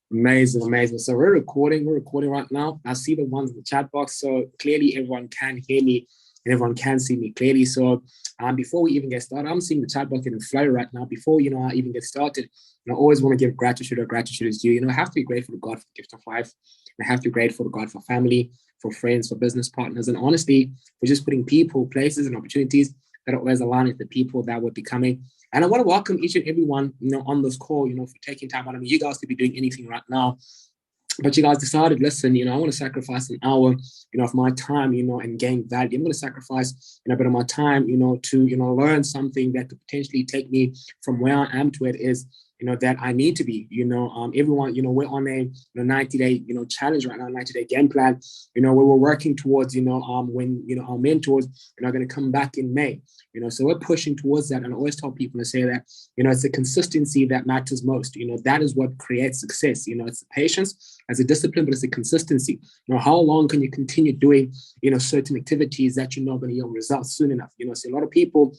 Amazing, amazing. So we're recording right now. I see the ones in the chat box. So clearly everyone can hear me and everyone can see me clearly. So before we even get started, I'm seeing the chat box getting flooded right now. Before, I even get started, and I always want to give gratitude or gratitude is due. I have to be grateful to God for the gift of life. I have to be grateful to God for family, for friends, for business partners, and honestly, for just putting people, places, and opportunities that are always aligned with the people that we're becoming. And I want to welcome each and everyone, on this call, for taking time out. I mean, you guys could be doing anything right now, but you guys decided, listen, I want to sacrifice an hour, of my time, and gain value. I'm going to sacrifice, a bit of my time, to, learn something that could potentially take me from where I am to where it is, that I need to be. Everyone, we're on a 90-day, challenge right now, 90-day game plan, where we're working towards, when, our mentors are going to come back in May. So we're pushing towards that. And I always tell people to say that, it's the consistency that matters most. That is what creates success. It's the patience as a discipline, but it's the consistency. How long can you continue doing, certain activities that you're not going to yield results soon enough? So a lot of people,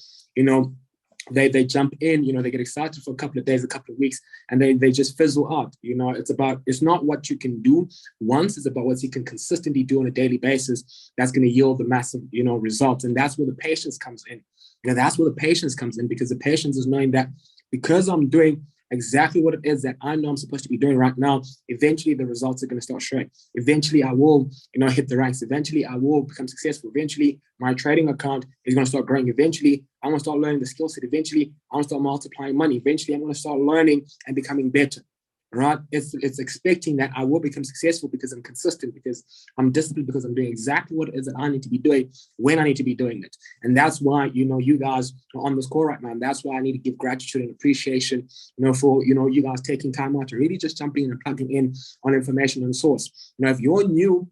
they jump in, they get excited for a couple of days, a couple of weeks, and they just fizzle out. It's not what you can do once, it's about what you can consistently do on a daily basis that's going to yield the massive, results. And that's where the patience comes in. That's where the patience comes in, because the patience is knowing that because I'm doing exactly what it is that I know I'm supposed to be doing right now, eventually the results are going to start showing. Eventually I will, hit the ranks. Eventually I will become successful. Eventually my trading account is going to start growing. Eventually I'm going to start learning the skill set. Eventually I'm going to start multiplying money. Eventually I'm going to start learning and becoming better. Right? It's expecting that I will become successful because I'm consistent, because I'm disciplined, because I'm doing exactly what it is that I need to be doing when I need to be doing it. And that's why, you guys are on this call right now. And that's why I need to give gratitude and appreciation, for, you guys taking time out to really just jumping in and plugging in on information and source. If you're new,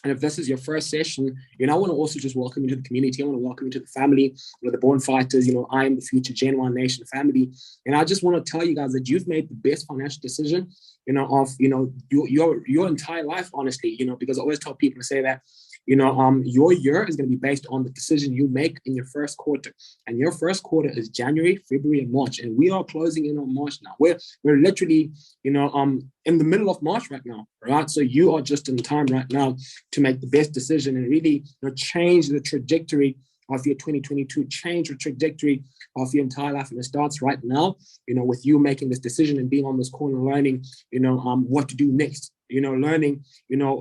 and if this is your first session, I want to also just welcome you to the community. I want to welcome you to the family, the Born Fighters. I am the future Gen 1 Nation family. And I just want to tell you guys that you've made the best financial decision, of, your entire life, honestly, because I always tell people to say that, your year is going to be based on the decision you make in your first quarter. And your first quarter is January, February, and March. And we are closing in on March now. We're literally, in the middle of March right now, right? So you are just in time right now to make the best decision and really, change the trajectory of your 2022, change the trajectory of your entire life. And it starts right now, with you making this decision and being on this call and learning, what to do next, learning,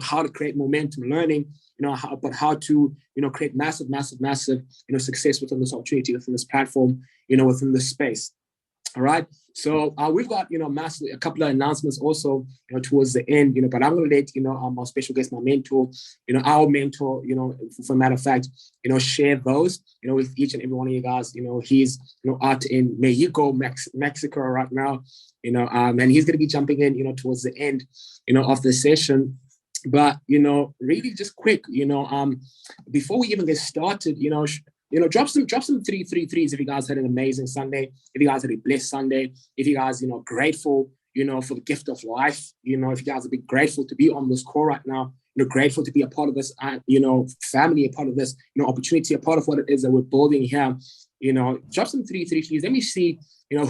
how to create momentum, learning, how to, create massive, success within this opportunity, within this platform, within this space. All right. So we've got, massively a couple of announcements also, towards the end, but I'm going to let, our special guest, my mentor, our mentor, for a matter of fact, share those, with each and every one of you guys. He's, out in Mexico, Mexico right now, and he's going to be jumping in, towards the end, of the session. But, really just quick, before we even get started, drop some three threes if you guys had an amazing Sunday, if you guys had a blessed Sunday, if you guys, grateful, for the gift of life, if you guys are be grateful to be on this call right now, grateful to be a part of this, family, a part of this, opportunity, a part of what it is that we're building here, drop some three threes. Let me see,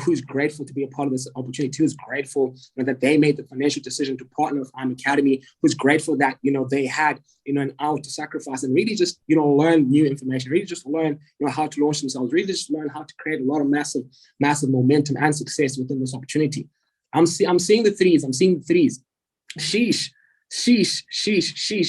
who's grateful to be a part of this opportunity, who's grateful that they made the financial decision to partner with I'm Academy, who's grateful that, they had, an hour to sacrifice and really just, learn new information, really just learn, how to launch themselves, really just learn how to create a lot of massive momentum and success within this opportunity. I'm seeing the threes. I'm seeing the threes. Sheesh.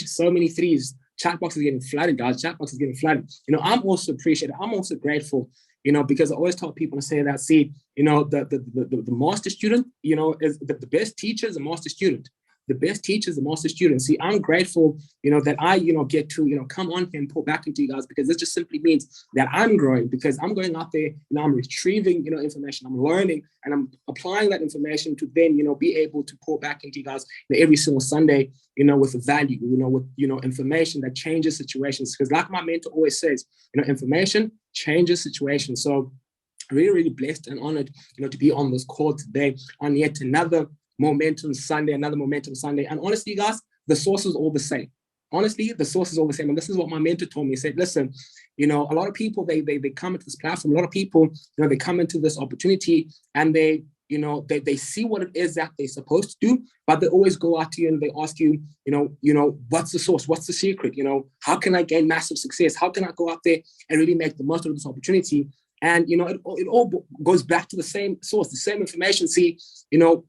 So many threes. Chat box is getting flooded, guys. Chat box is getting flooded. I'm also appreciative. I'm also grateful, because I always tell people to say that, see, the master student, is the best teacher is a master student. The best teacher is the master student. See, I'm grateful, that I, get to, come on here and pour back into you guys, because this just simply means that I'm growing, because I'm going out there, I'm retrieving, information, I'm learning, and I'm applying that information to then, be able to pour back into you guys every single Sunday, with value, with, information that changes situations. Because like my mentor always says, information changes situations. So really blessed and honored, to be on this call today on yet another momentum Sunday. And honestly, guys, the source is all the same. Honestly, the source is all the same. And this is what my mentor told me. He said, listen, a lot of people, they come into this platform. A lot of people, they come into this opportunity and they they see what it is that they're supposed to do, but they always go out to you and they ask you, what's the source? What's the secret? How can I gain massive success? How can I go out there and really make the most of this opportunity? And, it all goes back to the same source, the same information. See,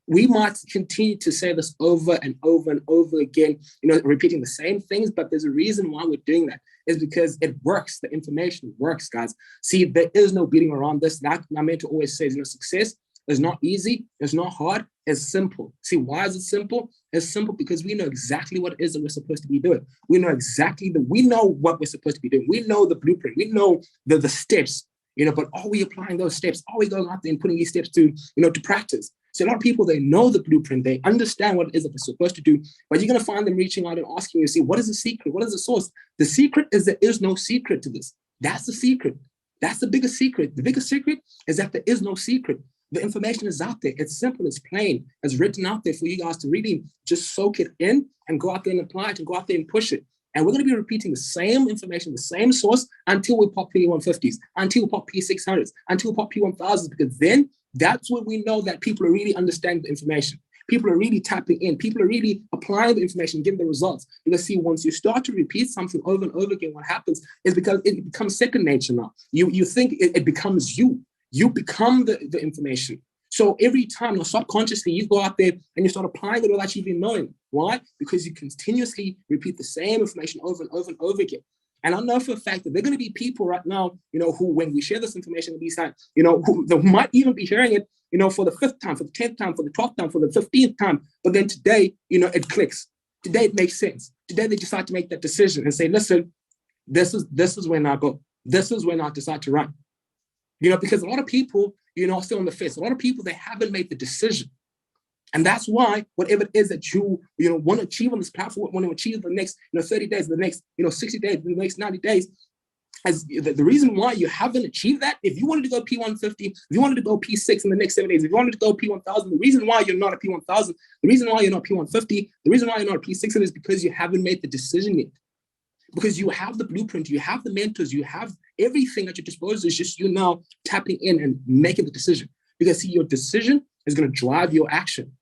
we might continue to say this over and over and over again, repeating the same things, but there's a reason why we're doing that. Is because it works. The information works, guys. See, there is no beating around this. Like my mentor always says, success is not easy. It's not hard. It's simple. See, why is it simple? It's simple because we know exactly what it is that we're supposed to be doing. We know we know what we're supposed to be doing. We know the blueprint. We know the steps, but are we applying those steps? Are we going out there and putting these steps to practice? So a lot of people, they know the blueprint. They understand what it is that they're supposed to do, but you're going to find them reaching out and asking you, see, what is the secret? What is the source? The secret is there is no secret to this. That's the secret. That's the biggest secret. The biggest secret is that there is no secret. The information is out there. It's simple. It's plain. It's written out there for you guys to really just soak it in and go out there and apply it and go out there and push it. And we're going to be repeating the same information, the same source until we pop P150s, until we pop P600s, until we pop P1000s, because then that's when we know that people are really understanding the information. People are really tapping in. People are really applying the information, getting the results. Because see, once you start to repeat something over and over again, what happens is because it becomes second nature now. You think it becomes you. You become the information. So every time, subconsciously, you go out there and you start applying it without you even knowing. Why? Because you continuously repeat the same information over and over and over again. And I know for a fact that there are going to be people right now, who, when we share this information at these times, who they might even be hearing it, for the 5th time, for the 10th time, for the 12th time, for the 15th time. But then today, it clicks. Today it makes sense. Today they decide to make that decision and say, listen, this is when I go. This is when I decide to run. Because a lot of people, are still on the fence. A lot of people, they haven't made the decision. And that's why whatever it is that you want to achieve on this platform, want to achieve the next 30 days, the next 60 days, the next 90 days, as the reason why you haven't achieved that, if you wanted to go P150, if you wanted to go P6 in the next 7 days, if you wanted to go P1000, the reason why you're not a P1000, the reason why you're not P150, the reason why you're not a P600 is because you haven't made the decision yet. Because you have the blueprint, you have the mentors, you have everything at your disposal. It's just you now tapping in and making the decision. Because see, your decision is going to drive your action.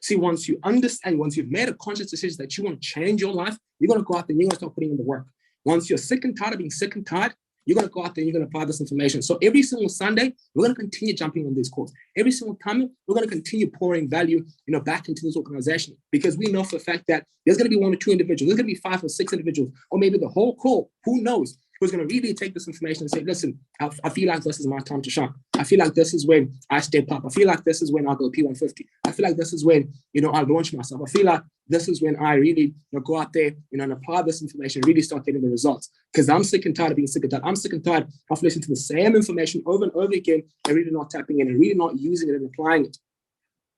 See, once you understand, once you've made a conscious decision that you want to change your life, you're going to go out there and you're going to start putting in the work. Once you're sick and tired of being sick and tired, you're going to go out there and you're going to apply this information. So every single Sunday, we're going to continue jumping on these calls. Every single time, we're going to continue pouring value, back into this organization, because we know for a fact that there's going to be 1 or 2 individuals, there's going to be 5 or 6 individuals, or maybe the whole call, who knows, who's going to really take this information and say, listen, I feel like this is my time to shine. I feel like this is when I step up. I feel like this is when I go P150. I feel like this is when, I launch myself. I feel like this is when I really go out there, and apply this information, really start getting the results. Because I'm sick and tired of being sick and tired. I'm sick and tired of listening to the same information over and over again and really not tapping in and really not using it and applying it.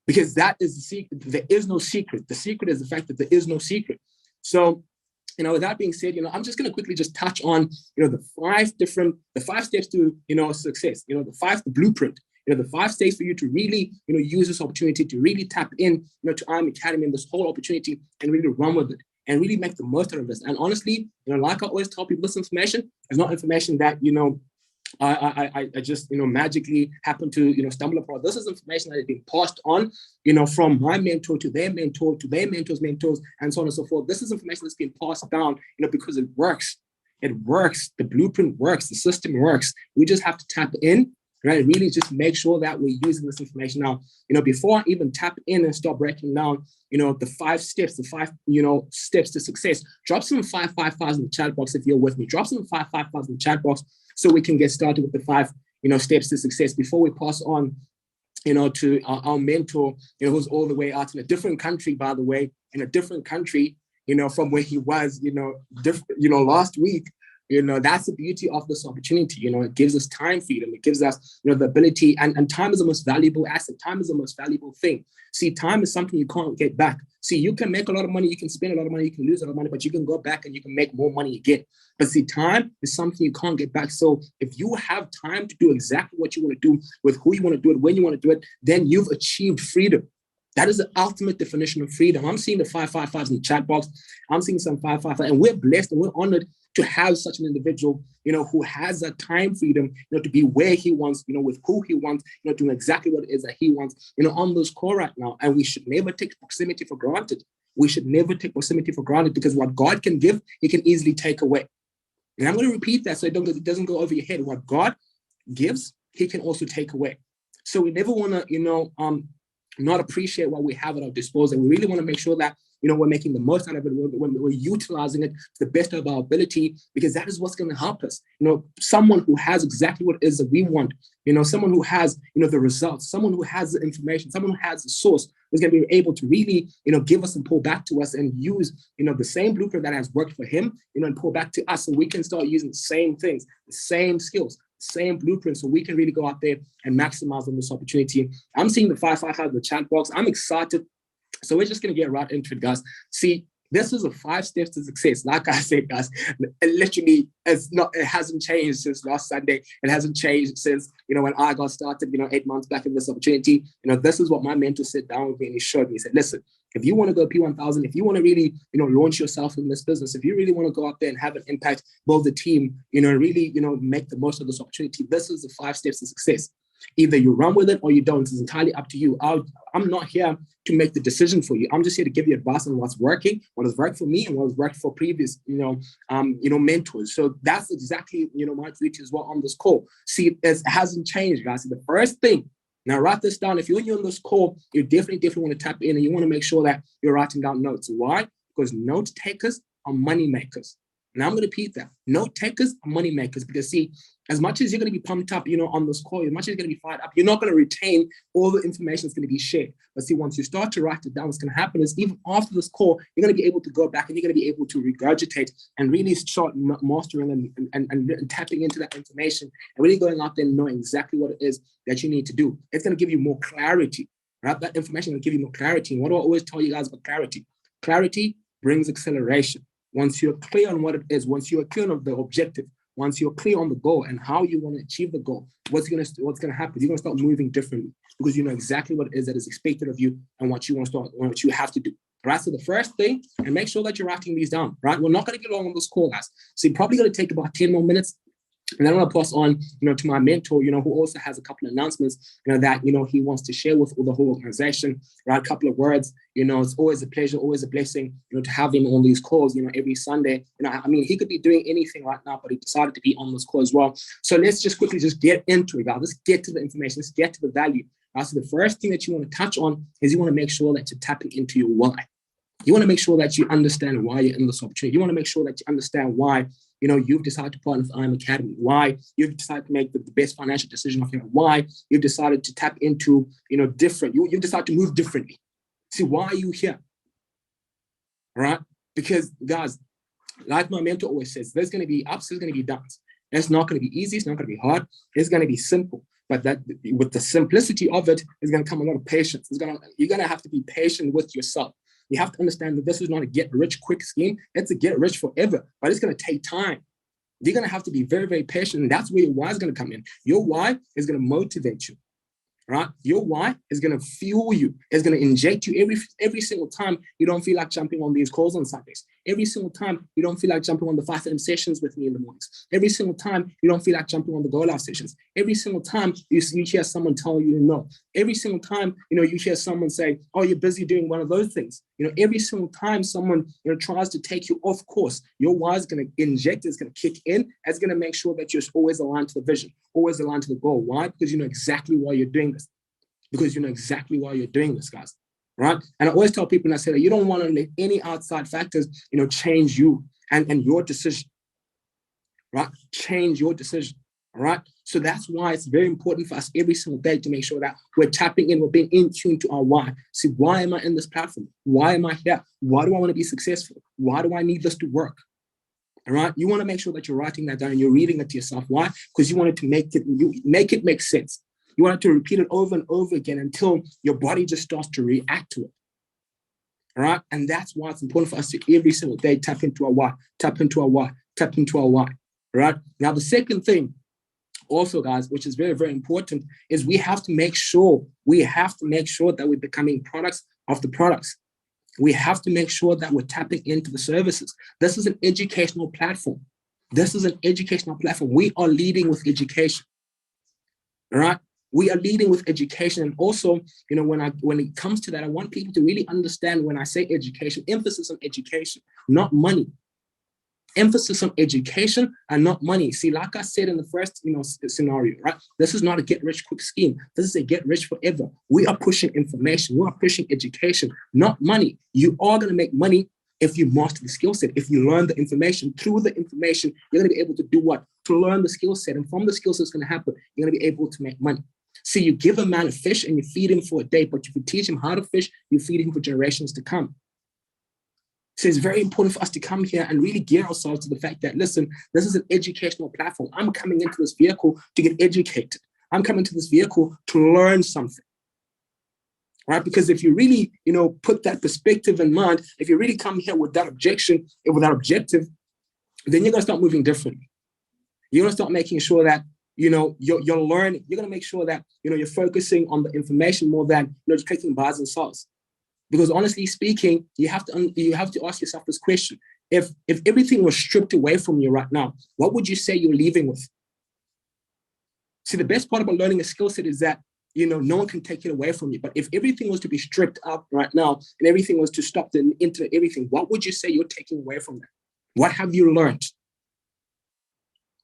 Because that is the secret. There is no secret. The secret is the fact that there is no secret. So, with that being said, I'm just going to quickly just touch on, the 5 steps to, success, the blueprint, the 5 steps for you to really, use this opportunity to really tap in, to IM Academy and this whole opportunity and really run with it and really make the most out of this. And honestly, like I always tell people, this information is not information that, I just, magically happen to, stumble upon. This is information that has been passed on, from my mentor to their mentor, to their mentor's mentors, and so on and so forth. This is information that's been passed down, because it works. It works. The blueprint works. The system works. We just have to tap in, right? Really just make sure that we're using this information now. Before I even tap in and start breaking down, the 5 steps, the 5, steps to success, drop some 555s in the chat box if you're with me. Drop some 555s in the chat box so we can get started with the 5, steps to success before we pass on, to our mentor, who's all the way out in a different country, by the way, in a different country, from where he was, last week. That's the beauty of this opportunity. It gives us time freedom. It gives us, the ability, and time is the most valuable asset. Time is the most valuable thing. See, time is something you can't get back. See, you can make a lot of money, you can spend a lot of money, you can lose a lot of money, but you can go back and you can make more money again. But see, time is something you can't get back. So if you have time to do exactly what you want to do, with who you want to do it, when you want to do it, then you've achieved freedom. That is the ultimate definition of freedom. I'm seeing the 555s in the chat box. I'm seeing some 555, and we're blessed and we're honored to have such an individual, who has that time freedom, to be where he wants, with who he wants, doing exactly what it is that he wants, on this call right now. And we should never take proximity for granted. We should never take proximity for granted, because what God can give, he can easily take away. And I'm going to repeat that so it doesn't go over your head. What God gives, he can also take away. So we never want to, not appreciate what we have at our disposal. We really want to make sure that, we're making the most out of it. We're utilizing it to the best of our ability, because that is what's going to help us. Someone who has exactly what it is that we want, someone who has, the results, someone who has the information, someone who has the source, is going to be able to really, give us and pull back to us and use, the same blueprint that has worked for him, and pull back to us, so we can start using the same things, the same skills, same blueprint, so we can really go out there and maximize on this opportunity. I'm seeing the 555, the chat box. I'm excited. So we're just going to get right into it, guys. See, this is a 5 steps to success. Like I said, guys, it hasn't changed since last Sunday. It hasn't changed since, when I got started, 8 months back in this opportunity. This is what my mentor sat down with me and he showed me. He said, listen, if you want to go P1000, if you want to really, launch yourself in this business, if you really want to go out there and have an impact, build the team, really, make the most of this opportunity, this is the 5 steps to success. Either you run with it or you don't. It's entirely up to you. I'm not here to make the decision for you. I'm just here to give you advice on what's working, what has worked for me, and what has worked for previous, mentors. So that's exactly, my duty as well on this call. See, it hasn't changed, guys. So the first thing, now write this down. If you're on this call, you definitely want to tap in and you want to make sure that you're writing down notes. Why? Because note takers are money makers. And I'm going to repeat that. Note takers are money makers, because see, as much as you're going to be pumped up, on this call, as much as you're going to be fired up, you're not going to retain all the information that's going to be shared. But see, once you start to write it down, what's going to happen is even after this call, you're going to be able to go back and you're going to be able to regurgitate and really start mastering and tapping into that information and really going out there and knowing exactly what it is that you need to do. It's going to give you more clarity, right? That information will give you more clarity. And what do I always tell you guys about clarity? Clarity brings acceleration. Once you're clear on what it is, once you're clear on the objective, once you're clear on the goal and how you want to achieve the goal, what's going to happen? You're going to start moving differently, because you know exactly what it is that is expected of you and what you want to start, what you have to do. Right. So the first thing, and make sure that you're writing these down. Right. We're not going to get long on this call, guys. So you're probably going to take about 10 more minutes. And then I'm going to pass on, to my mentor, who also has a couple of announcements, that, he wants to share with the whole organization, right? A couple of words, it's always a pleasure, always a blessing, to have him on these calls, every Sunday. He could be doing anything right now, but he decided to be on this call as well. So let's just quickly get into it, guys. Let's get to the information. Let's get to the value. So the first thing that you want to touch on is you want to make sure that you're tapping into your why. You want to make sure that you understand why you're in this opportunity. You want to make sure that you understand why, you've decided to partner with IM Academy, why you've decided to make the best financial decision of your life, why you've decided to tap into, different, you've decided to move differently. See, why are you here? All right? Because, guys, like my mentor always says, there's going to be ups, there's going to be downs. It's not going to be easy. It's not going to be hard. It's going to be simple. But that, with the simplicity of it, is going to come a lot of patience. You're going to have to be patient with yourself. You have to understand that this is not a get-rich-quick scheme. It's a get-rich forever, but it's going to take time. You're going to have to be very, very patient, and that's where your why is going to come in. Your why is going to motivate you, right? Your why is going to fuel you. It's going to inject you every single time you don't feel like jumping on these calls on Sundays. Every single time you don't feel like jumping on the 5 a.m. sessions with me in the mornings. Every single time you don't feel like jumping on the Go Live sessions. Every single time you hear someone tell you no. Every single time, you hear someone say, oh, you're busy doing one of those things. Every single time someone, tries to take you off course, your why is going to inject, it's going to kick in. It's going to make sure that you're always aligned to the vision, always aligned to the goal. Why? Because you know exactly why you're doing this. Because you know exactly why you're doing this, guys. Right? And I always tell people, and I say that you don't want to let any outside factors, change you and your decision. Right? Change your decision. All right. So that's why it's very important for us every single day to make sure that we're tapping in, we're being in tune to our why. See, why am I in this platform? Why am I here? Why do I want to be successful? Why do I need this to work? All right. You want to make sure that you're writing that down and you're reading it to yourself. Why? Because you want it to make it make sense. You want to repeat it over and over again until your body just starts to react to it. All right. And that's why it's important for us to every single day tap into our why, tap into our why, tap into our why. All right. Now, the second thing also, guys, which is very, very important, is we have to make sure that we're becoming products of the products. We have to make sure that we're tapping into the services. This is an educational platform. This is an educational platform. We are leading with education, all right? We are leading with education. And also, when it comes to that, I want people to really understand when I say education, emphasis on education, not money. Emphasis on education and not money. See, like I said in the first, scenario, right? This is not a get rich quick scheme. This is a get rich forever. We are pushing information. We are pushing education, not money. You are going to make money if you master the skill set. If you learn the information, through the information, you're going to be able to do what? To learn the skill set. And from the skill set, it's going to happen. You're going to be able to make money. See, you give a man a fish and you feed him for a day, but if you teach him how to fish, you feed him for generations to come. So it's very important for us to come here and really gear ourselves to the fact that, listen, this is an educational platform. I'm coming into this vehicle to get educated. I'm coming to this vehicle to learn something, right? Because if you really, put that perspective in mind, if you really come here with that objection, with that objective, then you're going to start moving differently. You're going to start making sure that, you're learning. You're going to make sure that, you're focusing on the information more than, just clicking bars and salts. Because honestly speaking, you have to ask yourself this question. If everything was stripped away from you right now, what would you say you're leaving with? See, the best part about learning a skill set is that, no one can take it away from you. But if everything was to be stripped up right now and everything was to stop the internet, everything, what would you say you're taking away from that? What have you learned?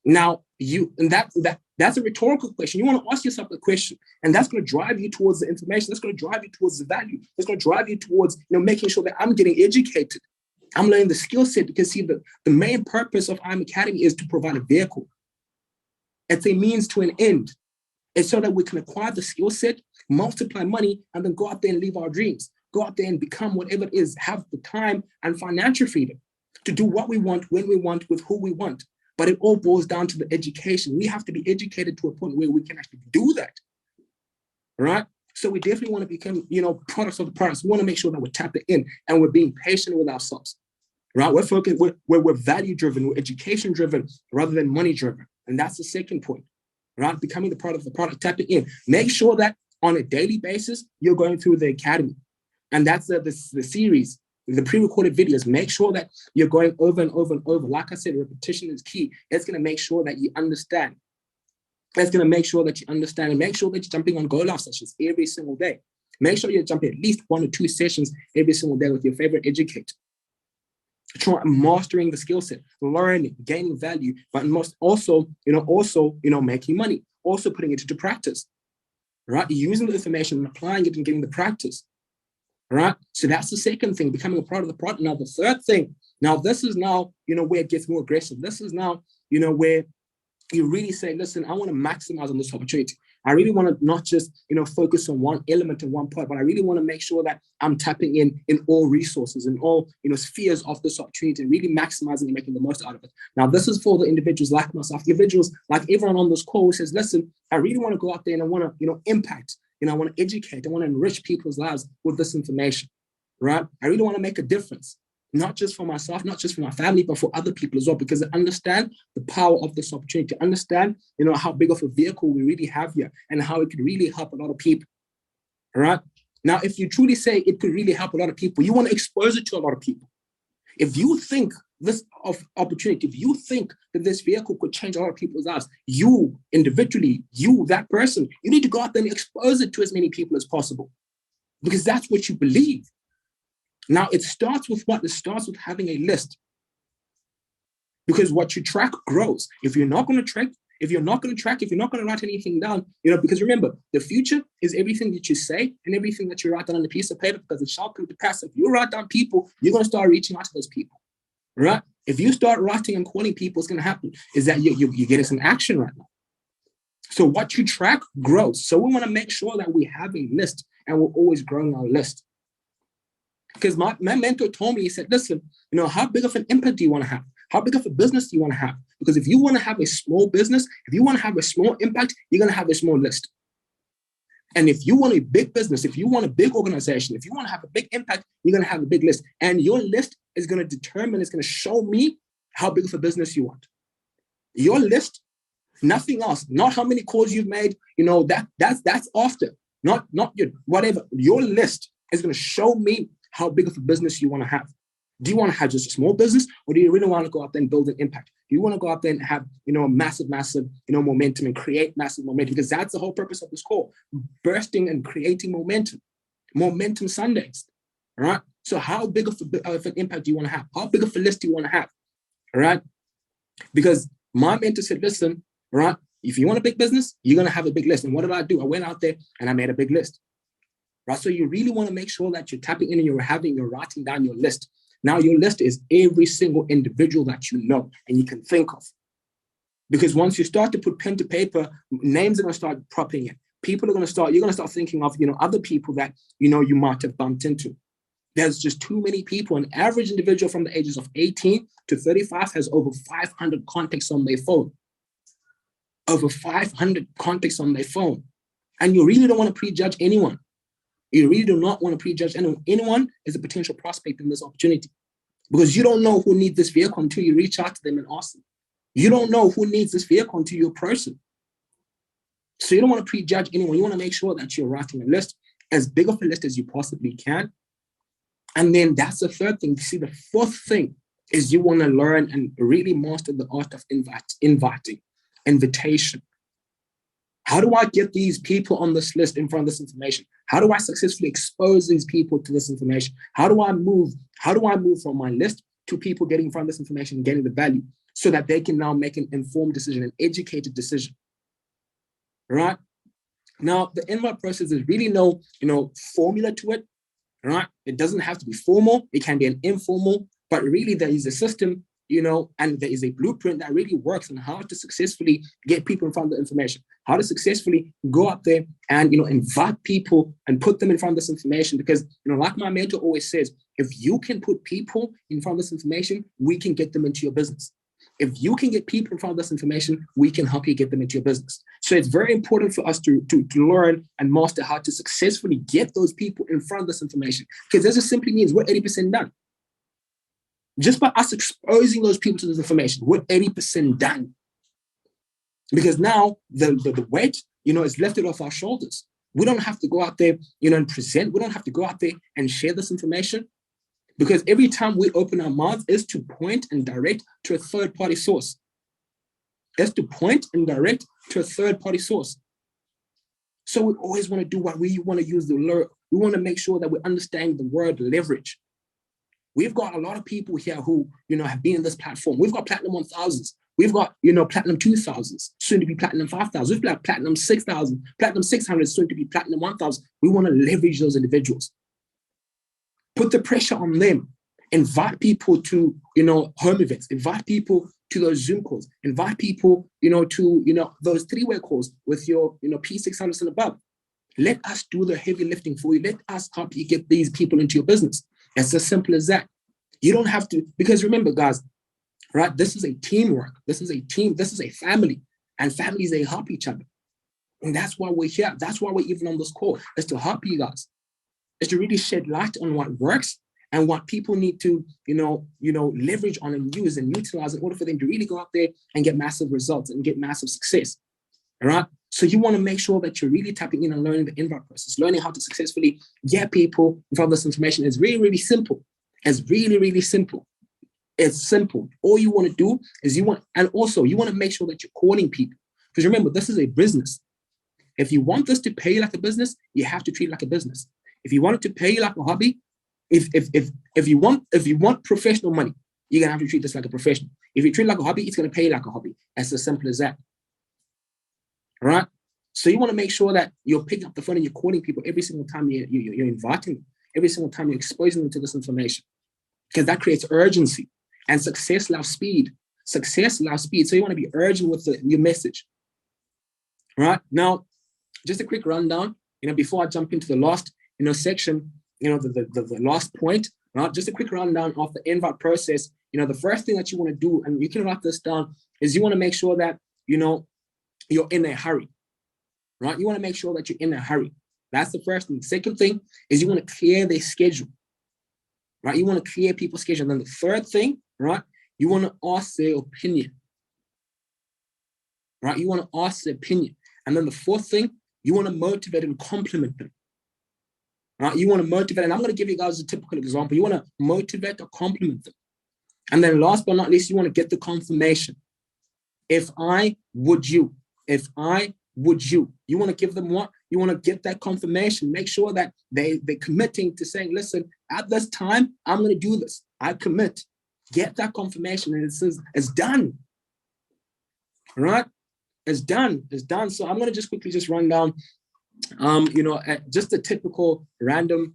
Now, that's a rhetorical question. You want to ask yourself a question, and that's going to drive you towards the information. That's going to drive you towards the value. That's going to drive you towards, making sure that I'm getting educated. I'm learning the skill set, because see, the main purpose of IM Academy is to provide a vehicle. It's a means to an end. It's so that we can acquire the skill set, multiply money, and then go out there and live our dreams. Go out there and become whatever it is, have the time and financial freedom to do what we want, when we want, with who we want. But it all boils down to the education. We have to be educated to a point where we can actually do that, right? So we definitely want to become, products of the products. We want to make sure that we're tapping in and we're being patient with ourselves, right? We're focused, we're value-driven, we're education-driven rather than money-driven. And that's the second point, right? Becoming the product of the product, tapping in. Make sure that on a daily basis, you're going through the academy. And that's the series. The pre-recorded videos, make sure that you're going over and over and over. Like I said, repetition is key. It's going to make sure that you understand. It's going to make sure that you understand, and make sure that you're jumping on Go Live sessions every single day. Make sure you're jumping at least 1 or 2 sessions every single day with your favorite educator. Try mastering the skill set, learning, gaining value, but most also, making money, also putting it into practice, right? Using the information and applying it and getting the practice. Right? So that's the second thing, becoming a part of the product. Now, the third thing, this is now, where it gets more aggressive. This is now, where you really say, listen, I want to maximize on this opportunity. I really want to not just, focus on one element and one part, but I really want to make sure that I'm tapping in all resources and all, spheres of this opportunity and really maximizing and making the most out of it. Now, this is for the individuals like myself, individuals like everyone on this call who says, listen, I really want to go out there and I want to, impact. I want to educate. I want to enrich people's lives with this information, right? I really want to make a difference, not just for myself, not just for my family, but for other people as well, because I understand the power of this opportunity, to understand, how big of a vehicle we really have here and how it could really help a lot of people, all right? Now, if you truly say it could really help a lot of people, you want to expose it to a lot of people. If you think this opportunity, if you think that this vehicle could change a lot of people's lives, you individually, that person, you need to go out there and expose it to as many people as possible, because that's what you believe. Now, it starts with what? It starts with having a list, because what you track grows. If you're not going to track, if you're not going to write anything down, because remember, the future is everything that you say and everything that you write down on a piece of paper, because it shall come to pass. If you write down people, you're going to start reaching out to those people, right? If you start writing and calling people, what's going to happen is that you're getting some action right now. So what you track grows. So we want to make sure that we have a list and we're always growing our list. Because my mentor told me, he said, listen, how big of an impact do you want to have? How big of a business do you want to have? Because if you want to have a small business, if you want to have a small impact, you're going to have a small list. And if you want a big business, if you want a big organization, if you want to have a big impact, you're going to have a big list. And your list is going to determine, it's going to show me how big of a business you want. Your list, nothing else, not how many calls you've made, that's after, not your, whatever. Your list is going to show me how big of a business you want to have. Do you want to have just a small business, or do you really want to go out there and build an impact? Do you want to go out there and have, a massive, momentum and create massive momentum? Because that's the whole purpose of this call, bursting and creating momentum Sundays, all right? So how big of an impact do you want to have? How big of a list do you want to have, all right? Because my mentor said, listen, all right, if you want a big business, you're going to have a big list. And what did I do? I went out there and I made a big list, right? So you really want to make sure that you're tapping in and you're writing down your list. Now, your list is every single individual that you know and you can think of. Because once you start to put pen to paper, names are going to start popping in. You're going to start thinking of, other people that, you might have bumped into. There's just too many people. An average individual from the ages of 18 to 35 has over 500 contacts on their phone. Over 500 contacts on their phone. And you really don't want to prejudge anyone. You really do not want to prejudge anyone. Anyone is a potential prospect in this opportunity, because you don't know who needs this vehicle until you reach out to them and ask them. You don't know who needs this vehicle until you're a person. So you don't want to prejudge anyone. You want to make sure that you're writing a list, as big of a list as you possibly can. And then that's the third thing. You see, the fourth thing is you want to learn and really master the art of invitation. How do I get these people on this list in front of this information? How do I successfully expose these people to this information? How do I move from my list to people getting in front of this information and getting the value so that they can now make an informed decision, an educated decision, right? Now, the invite process is really no, formula to it, right? It doesn't have to be formal. It can be an informal, but really there is a system, and there is a blueprint that really works on how to successfully get people in front of the information, how to successfully go up there and, invite people and put them in front of this information. Because, like my mentor always says, if you can put people in front of this information, we can get them into your business. If you can get people in front of this information, we can help you get them into your business. So it's very important for us to learn and master how to successfully get those people in front of this information, because this just simply means we're 80% done. Just by us exposing those people to this information, we're 80% done. Because now the weight, is lifted off our shoulders. We don't have to go out there, and present. We don't have to go out there and share this information, because every time we open our mouths is to point and direct to a third-party source. It's to point and direct to a third-party source. So we always want to do what we want to use the word. We want to make sure that we understand the word leverage. We've got a lot of people here who, have been in this platform. We've got Platinum 1000s. We've got, Platinum 2000s, soon to be Platinum 5000. We've got Platinum 6000, Platinum 600, soon to be Platinum 1000. We want to leverage those individuals. Put the pressure on them. Invite people to, home events. Invite people to those Zoom calls. Invite people, to, those three-way calls with your, P600s and above. Let us do the heavy lifting for you. Let us help you get these people into your business. It's as simple as that. You don't have to, because remember, guys, right? This is a teamwork. This is a team. This is a family, and families, they help each other. And that's why we're here. That's why we're even on this call, is to help you guys. Is to really shed light on what works and what people need to, leverage on and use and utilize in order for them to really go out there and get massive results and get massive success. All right. So you want to make sure that you're really tapping in and learning the invite process, learning how to successfully get people in front of this information. Is really, really simple. It's really, really simple. It's simple. All you want to do is you want to make sure that you're calling people. Because remember, this is a business. If you want this to pay you like a business, you have to treat it like a business. If you want it to pay you like a hobby, if you want professional money, you're gonna have to treat this like a professional. If you treat it like a hobby, it's gonna pay you like a hobby. It's as simple as that. All right. So you want to make sure that you're picking up the phone and you're calling people every single time you're inviting them, every single time you're exposing them to this information, because that creates urgency. And success loves speed. Success loves speed. So you want to be urgent with your message. All right. Now, just a quick rundown. Before I jump into the last section, the last point. Right. Just a quick rundown of the invite process. The first thing that you want to do, and you can write this down, is you want to make sure that you're in a hurry, right? You want to make sure that you're in a hurry. That's the first thing. The second thing is you want to clear their schedule, right? You want to clear people's schedule. And then the third thing, right? You want to ask their opinion, right? You want to ask their opinion. And then the fourth thing, you want to motivate and compliment them, Right? You want to motivate, and I'm going to give you guys a typical example. You want to motivate or compliment them. And then last but not least, you want to get the confirmation. If I would you, if I would you, you want to give them what? You want to get that confirmation. Make sure that they're committing to saying, listen, at this time, I'm going to do this. I commit. Get that confirmation, and it says it's done. All right? It's done. It's done. So I'm going to just quickly just run down, just a typical random,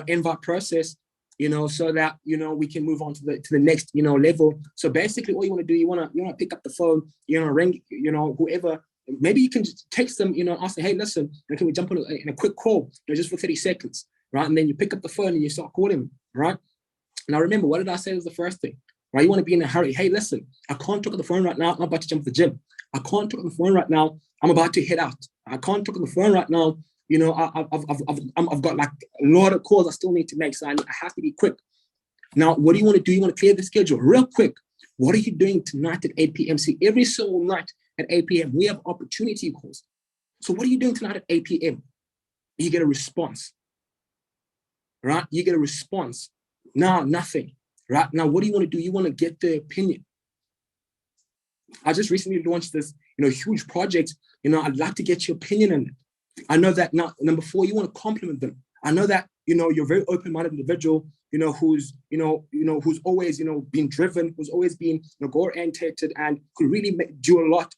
invite process, so that, we can move on to the next, level. So basically all you want to do, you want to pick up the phone, ring, whoever. Maybe you can just text them, ask them, hey, listen, can we jump on in a quick call, just for 30 seconds, right? And then you pick up the phone and you start calling them, right? Now remember, what did I say was the first thing, right? You want to be in a hurry. Hey, listen, I can't talk on the phone right now. I'm about to jump to the gym. I can't talk on the phone right now. I'm about to head out. I can't talk on the phone right now. I've got like a lot of calls I still need to make, so I have to be quick. Now, what do you want to do? You want to clear the schedule real quick. What are you doing tonight at 8 p.m.? See, every single night at 8 p.m., we have opportunity calls. So what are you doing tonight at 8 p.m.? You get a response, right? You get a response. Now, nothing, right? Now, what do you want to do? You want to get their opinion. I just recently launched this, huge project. I'd like to get your opinion on it. I know that now, number 4, you want to compliment them. I know that, you're a very open-minded individual, who's always, been driven, who's always been goal-oriented, and could really do a lot,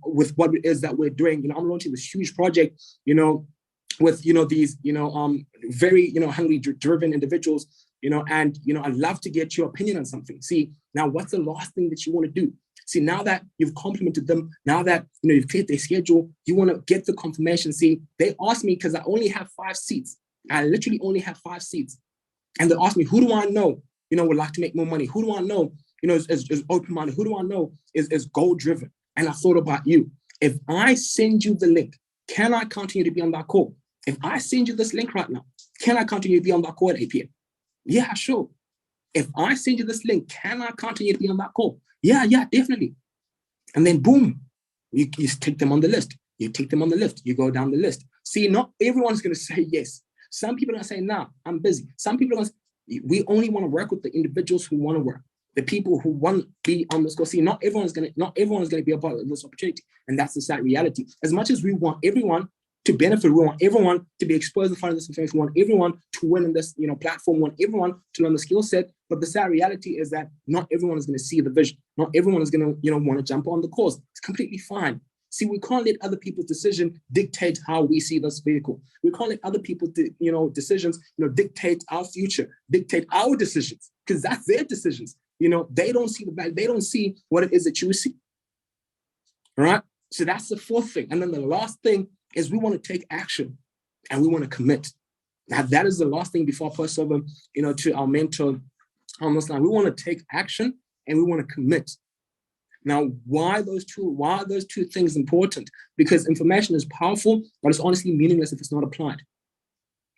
with what it is that we're doing. I'm launching this huge project, with, these, very, hungry, driven individuals, and, I'd love to get your opinion on something. See, now what's the last thing that you want to do? See, now that you've complimented them, now that, you've cleared their schedule, you want to get the confirmation. See, they asked me, because I only have 5 seats. I literally only have 5 seats. And they asked me, who do I know, would like to make more money? Who do I know, is open-minded? Who do I know is goal-driven? And I thought about you. If I send you the link, can I continue to be on that call? If I send you this link right now, can I continue to be on that call at 8 p.m.? Yeah, sure. If I send you this link, can I continue to be on that call? Yeah, definitely. And then boom, you take them on the list. You take them on the list. You go down the list. See, not everyone's going to say yes. Some people are going to say, nah, I'm busy. Some people are going to say, we only want to work with the individuals who want to work, the people who want to be on this call. See, not everyone's going to be a part of this opportunity. And that's the sad reality. As much as we want everyone to benefit, we want everyone to be exposed in front of this information, we want everyone to win in this platform, we want everyone to learn the skill set. But the sad reality is that not everyone is going to see the vision. Not everyone is going to want to jump on the course. It's completely fine. See, we can't let other people's decision dictate how we see this vehicle. We can't let other people's decisions dictate our future, dictate our decisions, because that's their decisions. They don't see the value. They don't see what it is that you see. All right. So that's the 4th thing. And then the last thing is we want to take action and we want to commit. Now, that is the last thing before I pass over, to our mentor on this line. We want to take action and we want to commit. Now, why are those two things important? Because information is powerful, but it's honestly meaningless if it's not applied.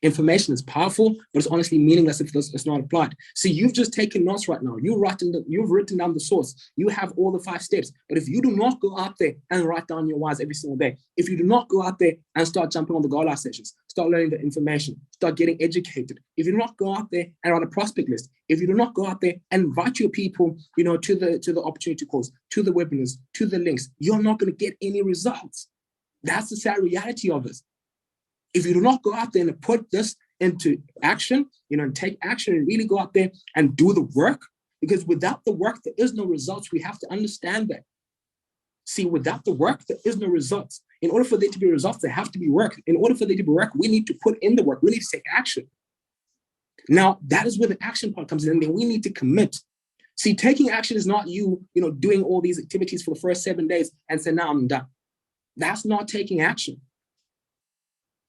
Information is powerful, but it's honestly meaningless if it's not applied. See, you've just taken notes right now. You've written down the source. You have all the 5 steps. But if you do not go out there and write down your whys every single day, if you do not go out there and start jumping on the goal out sessions, start learning the information, start getting educated, if you do not go out there and write a prospect list, if you do not go out there and invite your people, to the opportunity calls, to the webinars, to the links, you're not going to get any results. That's the sad reality of this. If you do not go out there and put this into action, and take action and really go out there and do the work, because without the work, there is no results. We have to understand that. See, without the work, there is no results. In order for there to be results, there have to be work. In order for there to be work, we need to put in the work. We need to take action. Now, that is where the action part comes in, and then we need to commit. See, taking action is not you, doing all these activities for the first 7 days and say, now I'm done. That's not taking action.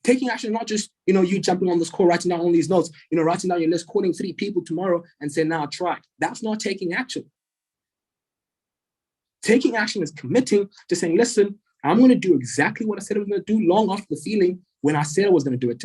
Taking action is not just, you jumping on this call, writing down all these notes, writing down your list, calling 3 people tomorrow and saying, now I tried. That's not taking action. Taking action is committing to saying, listen, I'm going to do exactly what I said I was going to do long after the feeling when I said I was going to do it.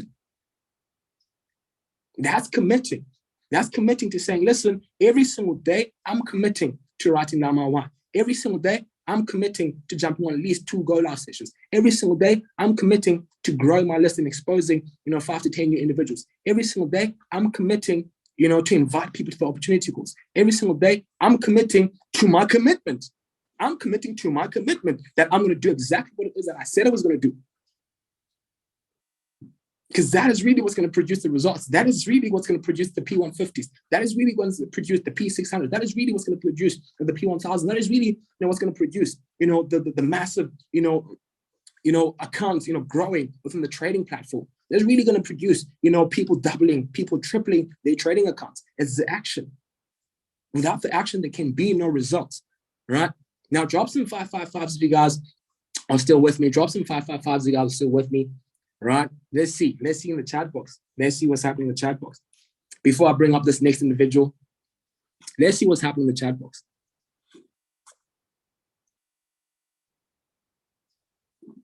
That's committing. That's committing to saying, listen, every single day I'm committing to writing down my why. Every single day I'm committing to jumping on at least 2 go live sessions. Every single day, I'm committing to growing my list and exposing, 5 to 10 new individuals. Every single day, I'm committing, to invite people to the opportunity calls. Every single day, I'm committing to my commitment. I'm committing to my commitment that I'm going to do exactly what it is that I said I was going to do. Because that is really what's going to produce the results. That is really what's going to produce the P150s. That is really what's going to produce the P600. That is really what's going to produce the P1000. That is really what's going to produce the massive accounts growing within the trading platform. That's really going to produce people doubling, people tripling their trading accounts. It's the action. Without the action, there can be no results. Right now, drop some 555s if you guys are still with me. Drop some 555s if you guys are still with me. Right, let's see in the chat box. Let's see what's happening in the chat box. Before I bring up this next individual, let's see what's happening in the chat box.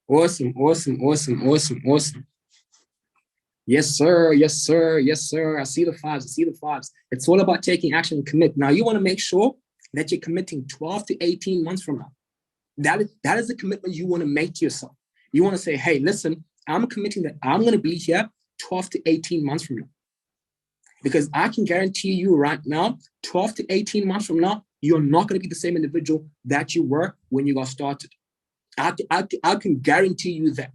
Awesome. Yes, sir. I see the fives. It's all about taking action and commit. Now, you want to make sure that you're committing 12 to 18 months from now. That is the commitment you want to make to yourself. You want to say, hey, listen, I'm committing that I'm going to be here 12 to 18 months from now. Because I can guarantee you right now, 12 to 18 months from now, you're not going to be the same individual that you were when you got started. I can guarantee you that.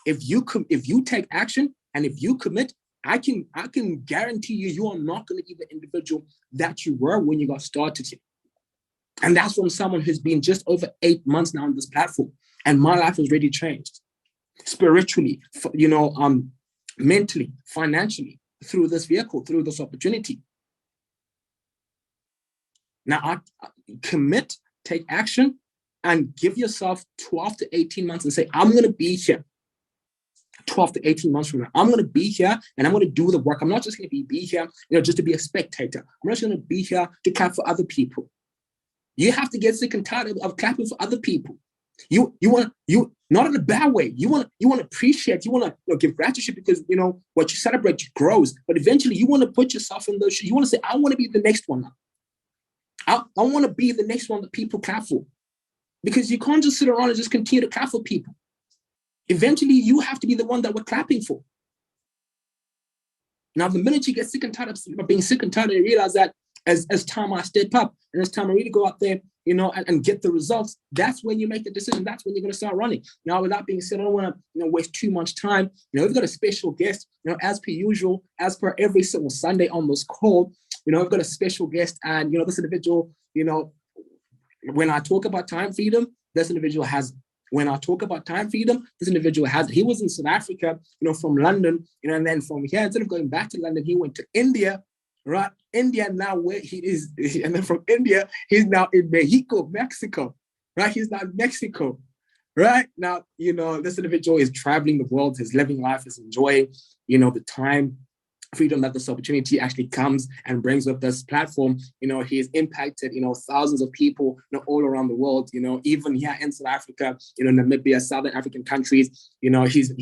If you take action and if you commit, I can guarantee you are not going to be the individual that you were when you got started here. And that's from someone who's been just over 8 months now on this platform. And my life has really changed. Spiritually, mentally, financially, through this vehicle, through this opportunity. Now, I commit, take action, and give yourself 12 to 18 months and say, I'm going to be here 12 to 18 months from now. I'm going to be here and I'm going to do the work. I'm not just going to be here, just to be a spectator. I'm not just going to be here to clap for other people. You have to get sick and tired of clapping for other people. You not in a bad way. You want to appreciate. You want to give gratitude because what you celebrate grows. But eventually, you want to put yourself in those shoes. You want to say, I want to be the next one now. I want to be the next one that people clap for, because you can't just sit around and just continue to clap for people. Eventually, you have to be the one that we're clapping for. Now, the minute you get sick and tired of being sick and tired, you realize that as time I step up and as time I really go out there, and get the results, that's when you make the decision. That's when you're going to start running. Now, with that being said, I don't want to waste too much time. We've got a special guest, as per usual, as per every single Sunday on this call, we've got a special guest, and this individual, when I talk about time freedom, this individual has. When I talk about time freedom, this individual has. He was in South Africa, from London, and then from here, instead of going back to London, he went to India. Right, India now where he is, and then from India he's now in Mexico. Right, he's now in Mexico. Right now, this individual is traveling the world, is living life, is enjoying, the time freedom that this opportunity actually comes and brings with this platform. He has impacted, thousands of people, all around the world. Even here in South Africa, Namibia, Southern African countries. His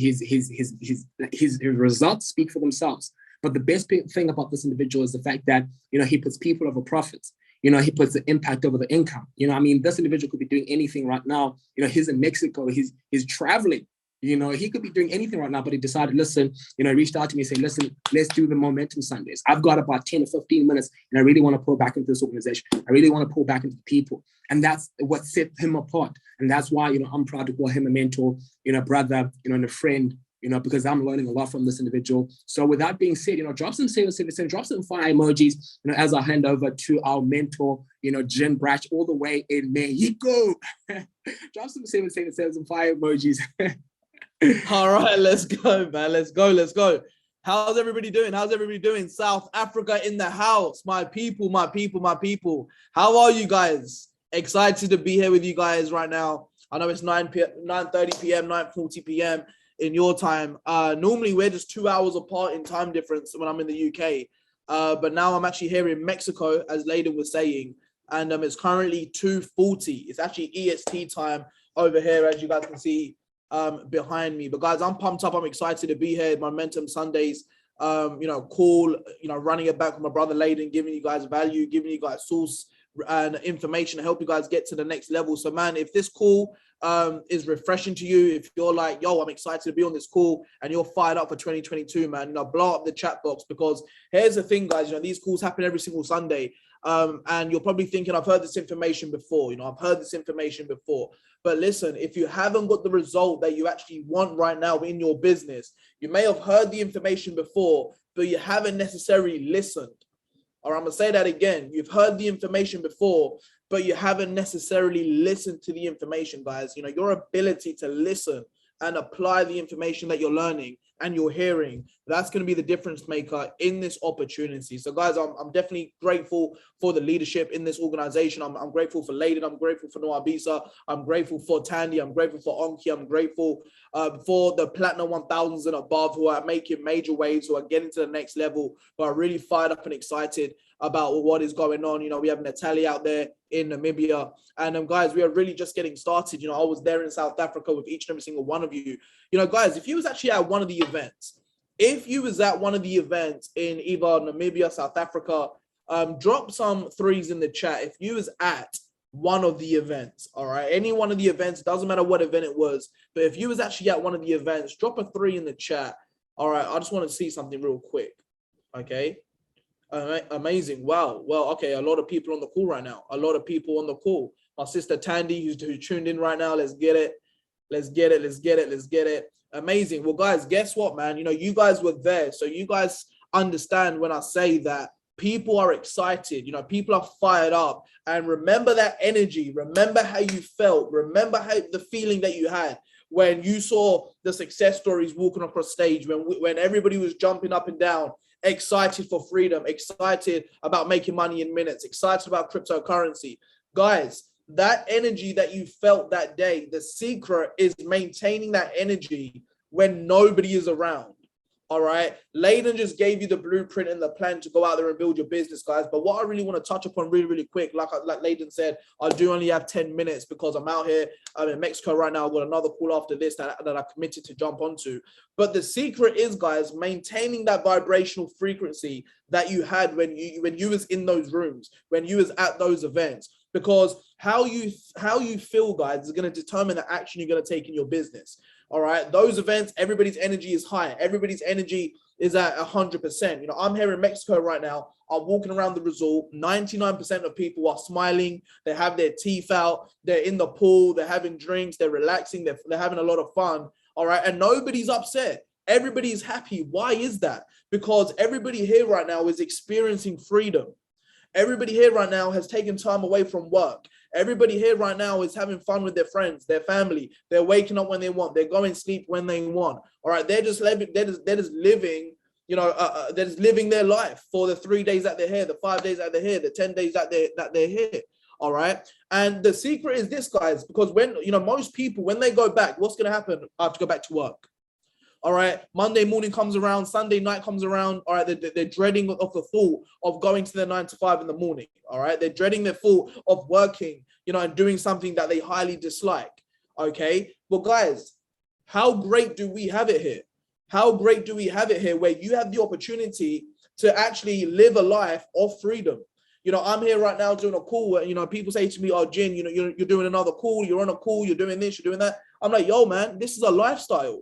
results speak for themselves. But the best thing about this individual is the fact that, he puts people over profits. He puts the impact over the income. This individual could be doing anything right now. He's in Mexico. He's traveling. He could be doing anything right now, but he decided, listen, he reached out to me and said, listen, let's do the Momentum Sundays. I've got about 10 or 15 minutes, and I really want to pull back into this organization. I really want to pull back into the people. And that's what set him apart. And that's why, I'm proud to call him a mentor, brother, and a friend, because I'm learning a lot from this individual. So with that being said, drop some drop some fire emojis, as I hand over to our mentor, Jen Brash, all the way in Mexico. Drop some fire emojis. All right, let's go, man. Let's go. How's everybody doing? South Africa in the house. My people. How are you guys? Excited to be here with you guys right now. I know it's 9:30 p.m., 9:40 p.m. in your time. Normally we're just 2 hours apart in time difference when I'm in the UK. But now I'm actually here in Mexico, as Layden was saying, and it's currently 2:40. It's actually EST time over here, as you guys can see behind me. But guys, I'm pumped up. I'm excited to be here at Momentum Sundays. Running it back with my brother Layden, giving you guys value, giving you guys source and information to help you guys get to the next level. So man, if this call is refreshing to you, if you're like, yo, I'm excited to be on this call and you're fired up for 2022, man, blow up the chat box, because here's the thing, guys, these calls happen every single Sunday. And you're probably thinking, I've heard this information before, I've heard this information before. But listen, if you haven't got the result that you actually want right now in your business, you may have heard the information before, but you haven't necessarily listened. Or I'm going to say that again. You've heard the information before, but you haven't necessarily listened to the information, guys. Your ability to listen and apply the information that you're learning and you're hearing, that's going to be the difference maker in this opportunity. So guys, I'm definitely grateful for the leadership in this organization. I'm grateful for Layden. I'm grateful for Noah Bisa. I'm grateful for Tandy. I'm grateful for Onki. I'm grateful for the Platinum 1000s and above who are making major waves, who are getting to the next level, who are really fired up and excited about what is going on. We have Natalie out there in Namibia. And guys, we are really just getting started. I was there in South Africa with each and every single one of you. Guys, if you was actually at one of the events, in either Namibia, South Africa, drop some threes in the chat. If you was at one of the events, all right, any one of the events, doesn't matter what event it was, but if you was actually at one of the events, drop a 3 in the chat. All right, I just want to see something real quick. Okay. Amazing. Wow. Well, okay. A lot of people on the call right now. My sister Tandy, who's tuned in right now. Let's get it. Amazing. Well, guys, guess what, man? You guys were there. So you guys understand when I say that people are excited. People are fired up. And remember that energy. Remember how you felt. Remember the feeling that you had when you saw the success stories walking across stage, when everybody was jumping up and down, excited for freedom, excited about making money in minutes, excited about cryptocurrency. Guys, that energy that you felt that day, the secret is maintaining that energy when nobody is around. All right. Layden just gave you the blueprint and the plan to go out there and build your business, guys. But what I really want to touch upon really, really quick, like Layden said, I do only have 10 minutes because I'm out here. I'm in Mexico right now. I've got another call after this that I committed to jump onto. But the secret is, guys, maintaining that vibrational frequency that you had when you was in those rooms, when you was at those events. Because how you feel, guys, is going to determine the action you're going to take in your business. All right. Those events, everybody's energy is high. Everybody's energy is at 100%. I'm here in Mexico right now. I'm walking around the resort. 99% of people are smiling. They have their teeth out. They're in the pool. They're having drinks. They're relaxing. They're having a lot of fun. All right. And nobody's upset. Everybody's happy. Why is that? Because everybody here right now is experiencing freedom. Everybody here right now has taken time away from work. Everybody here right now is having fun with their friends, their family. They're waking up when they want. They're going to sleep when they want. All right. They're just living, they're just living their life for the 3 days that they're here, the 5 days that they're here, the 10 days that they're here. All right. And the secret is this, guys, because when, most people, when they go back, what's going to happen? I have to go back to work. All right. Monday morning comes around. Sunday night comes around. All right. They're dreading of the thought of going to their 9 to 5 in the morning. All right. They're dreading the thought of working, and doing something that they highly dislike. Okay. Well, guys, how great do we have it here? How great do we have it here where you have the opportunity to actually live a life of freedom? I'm here right now doing a call where, people say to me, oh, Jin, you're doing another call. You're on a call. You're doing this. You're doing that. I'm like, yo, man, this is a lifestyle.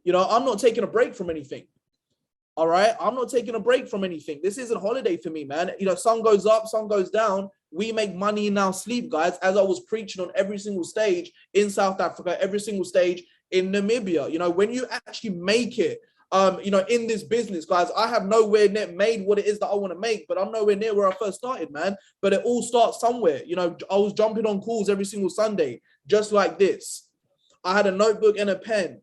I'm not taking a break from anything. All right. I'm not taking a break from anything. This isn't a holiday for me, man. Sun goes up, sun goes down. We make money in our sleep, guys, as I was preaching on every single stage in South Africa, every single stage in Namibia. When you actually make it, in this business, guys, I have nowhere near made what it is that I want to make, but I'm nowhere near where I first started, man. But it all starts somewhere. I was jumping on calls every single Sunday, just like this. I had a notebook and a pen.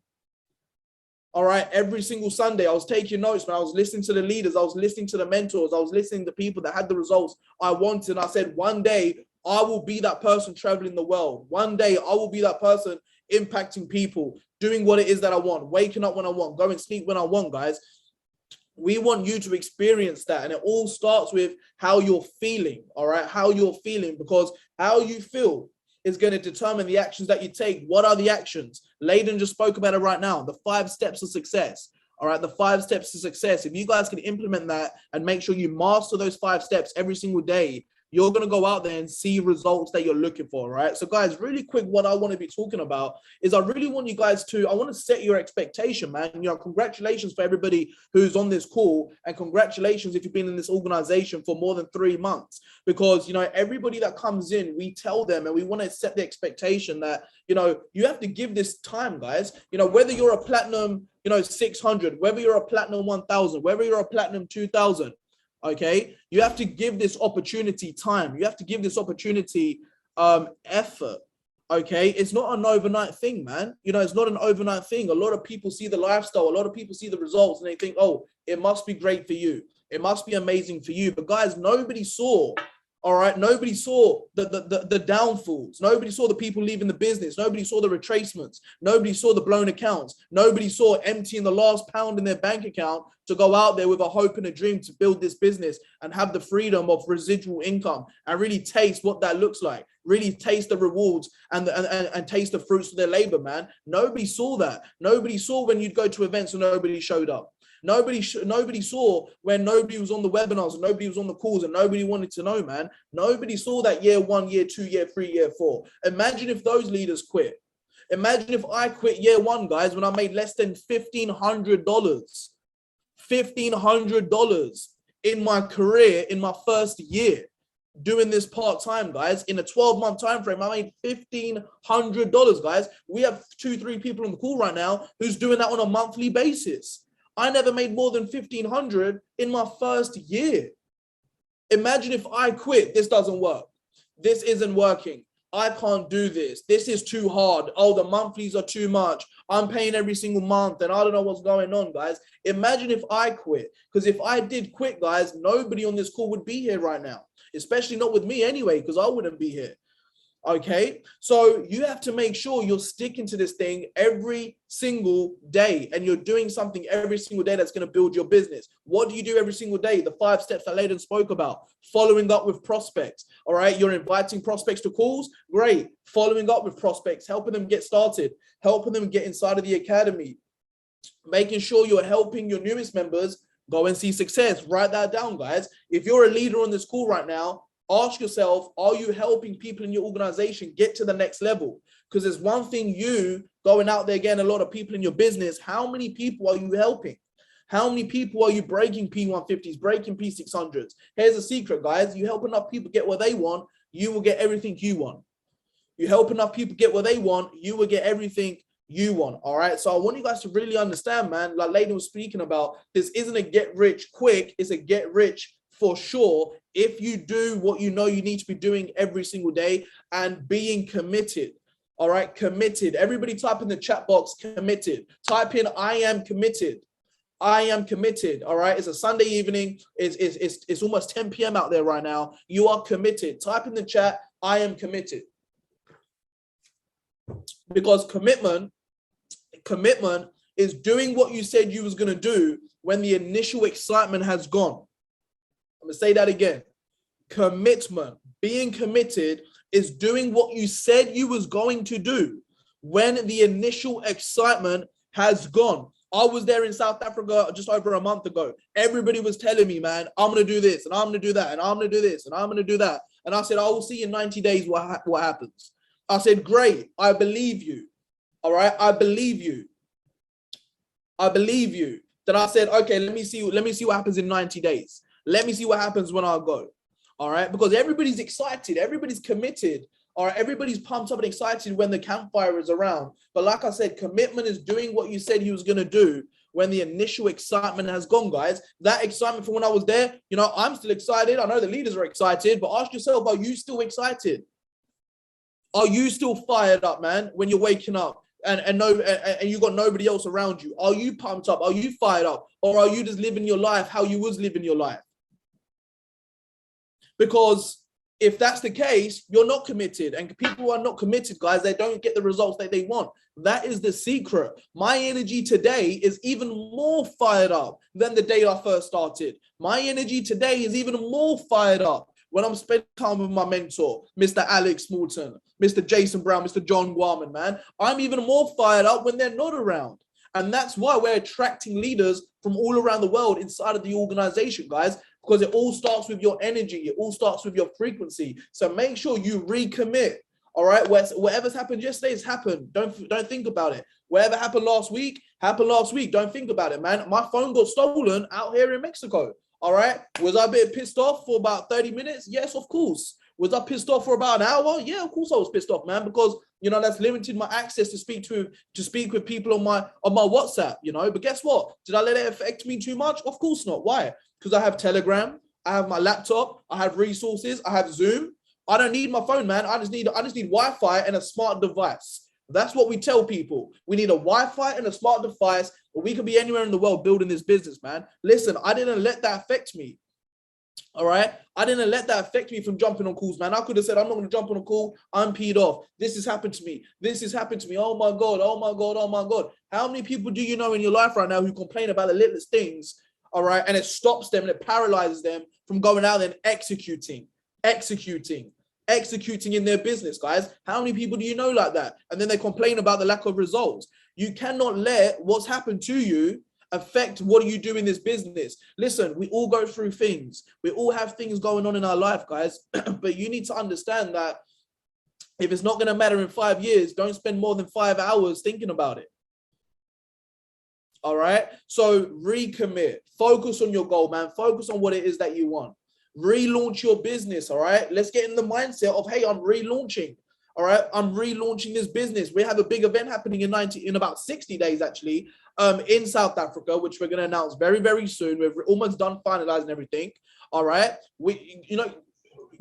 All right. Every single Sunday, I was taking notes, man. I was listening to the leaders. I was listening to the mentors. I was listening to people that had the results I wanted. And I said, one day I will be that person traveling the world. One day I will be that person impacting people, doing what it is that I want, waking up when I want, going to sleep when I want, guys. We want you to experience that. And it all starts with how you're feeling. All right. How you're feeling, because how you feel is going to determine the actions that you take. What are the actions? Layden just spoke about it right now. The 5 steps of success. All right. The 5 steps to success. If you guys can implement that and make sure you master those 5 steps every single day, you're going to go out there and see results that you're looking for, right? So guys, really quick, what I want to be talking about is I really want you guys I want to set your expectation, man. You know, congratulations for everybody who's on this call, and congratulations if you've been in this organization for more than 3 months, because, you know, everybody that comes in, we tell them and we want to set the expectation that, you know, you have to give this time, guys. You know, whether you're a platinum, you know, 600, whether you're a platinum 1000, whether you're a platinum 2000, okay, you have to give this opportunity time. You have to give this opportunity effort. Okay, it's not an overnight thing, man. You know, it's not an overnight thing. A lot of people see the lifestyle, a lot of people see the results, and they think, oh, it must be great for you, it must be amazing for you. But guys, nobody saw, all right, nobody saw the downfalls. Nobody saw the people leaving the business. Nobody saw the retracements. Nobody saw the blown accounts. Nobody saw emptying the last pound in their bank account to go out there with a hope and a dream to build this business and have the freedom of residual income and really taste what that looks like. Really taste the rewards and taste the fruits of their labor, man. Nobody saw that. Nobody saw when you'd go to events and nobody showed up. Nobody saw when nobody was on the webinars and nobody was on the calls and nobody wanted to know, man. Nobody saw that year 1, year 2, year 3, year 4. Imagine if those leaders quit. Imagine if I quit year 1, guys, when I made less than $1,500. $1,500 in my career in my first year doing this part-time, guys. In a 12-month time frame, I made $1,500, guys. We have 2-3 people on the call right now who's doing that on a monthly basis. I never made more than $1,500 in my first year. Imagine if I quit. This doesn't work. This isn't working. I can't do this. This is too hard. Oh, the monthlies are too much. I'm paying every single month and I don't know what's going on, guys. Imagine if I quit. Because if I did quit, guys, nobody on this call would be here right now, especially not with me anyway, because I wouldn't be here. Okay, so you have to make sure you're sticking to this thing every single day and you're doing something every single day that's going to build your business. What do you do every single day? The 5 steps that Layden spoke about. Following up with prospects. All right, you're inviting prospects to calls. Great. Following up with prospects, helping them get started, helping them get inside of the academy, making sure you're helping your newest members go and see success. Write that down, guys. If you're a leader on this call right now, ask yourself, are you helping people in your organization get to the next level? Because there's one thing, you going out there getting a lot of people in your business. How many people are you helping? How many people are you breaking P150s, breaking P600s? Here's a secret, guys. You help enough people get what they want, you will get everything you want. You help enough people get what they want, you will get everything you want. All right. So I want you guys to really understand, man, like Layden was speaking about, this isn't a get rich quick, it's a get rich for sure, if you do what you know you need to be doing every single day and being committed. All right, committed. Everybody type in the chat box, committed. Type in, I am committed. I am committed. All right, it's a Sunday evening. It's almost 10 p.m. out there right now. You are committed. Type in the chat, I am committed. Because commitment is doing what you said you was going to do when the initial excitement has gone. I'm going to say that again. Commitment, being committed, is doing what you said you was going to do when the initial excitement has gone. I was there in South Africa just over a month ago. Everybody was telling me, man, I'm going to do this and I'm going to do that and I'm going to do this and I'm going to do that. And I said, I will see in 90 days what happens. I said, great. I believe you. All right. I believe you. I believe you. Then I said, okay, let me see what happens in 90 days. Let me see what happens when I go. All right. Because everybody's excited. Everybody's committed. All right. Everybody's pumped up and excited when the campfire is around. But like I said, commitment is doing what you said you was going to do when the initial excitement has gone, guys. That excitement from when I was there, you know, I'm still excited. I know the leaders are excited, but ask yourself, are you still excited? Are you still fired up, man, when you're waking up and you got nobody else around you? Are you pumped up? Are you fired up? Or are you just living your life how you was living your life? Because if that's the case, you're not committed. And people who are not committed, guys, they don't get the results that they want. That is the secret. My energy today is even more fired up than the day I first started. My energy today is even more fired up when I'm spending time with my mentor, Mr. Alex Moulton, Mr. Jason Brown, Mr. John Guarman, man. I'm even more fired up when they're not around. And that's why we're attracting leaders from all around the world inside of the organization, guys, because it all starts with your energy. It all starts with your frequency. So make sure you recommit. All right, whatever's happened yesterday has happened. Don't think about it. Whatever happened last week happened last week. Don't think about it, man. My phone got stolen out here in Mexico. All right, was I a bit pissed off for about 30 minutes? Yes, of course. Was I pissed off for about an hour? Yeah, of course I was pissed off, man, because that's limited my access to speak with people on my WhatsApp. But guess what? Did I let it affect me too much? Of course not. Why? Because I have Telegram, I have my laptop, I have resources, I have Zoom. I don't need my phone, man. I just need Wi-Fi and a smart device. That's what we tell people. We need a Wi-Fi and a smart device, but we could be anywhere in the world building this business, man. Listen, I didn't let that affect me. All right. I didn't let that affect me from jumping on calls, man. I could have said, I'm not going to jump on a call. I'm peed off. This has happened to me. This has happened to me. Oh my God. Oh my God. Oh my God. How many people do you know in your life right now who complain about the littlest things? All right. And it stops them and it paralyzes them from going out and executing in their business, guys. How many people do you know like that? And then they complain about the lack of results. You cannot let what's happened to you affect what you do in this business. Listen, we all go through things. We all have things going on in our life, guys. But you need to understand that if it's not going to matter in 5 years, don't spend more than 5 hours thinking about it. All right. So recommit, focus on your goal, man. Focus on what it is that you want. Relaunch your business. All right. Let's get in the mindset of, hey, I'm relaunching. All right. I'm relaunching this business. We have a big event happening in about 60 days, actually, in South Africa, which we're going to announce very, very soon. We're almost done finalizing everything. All right.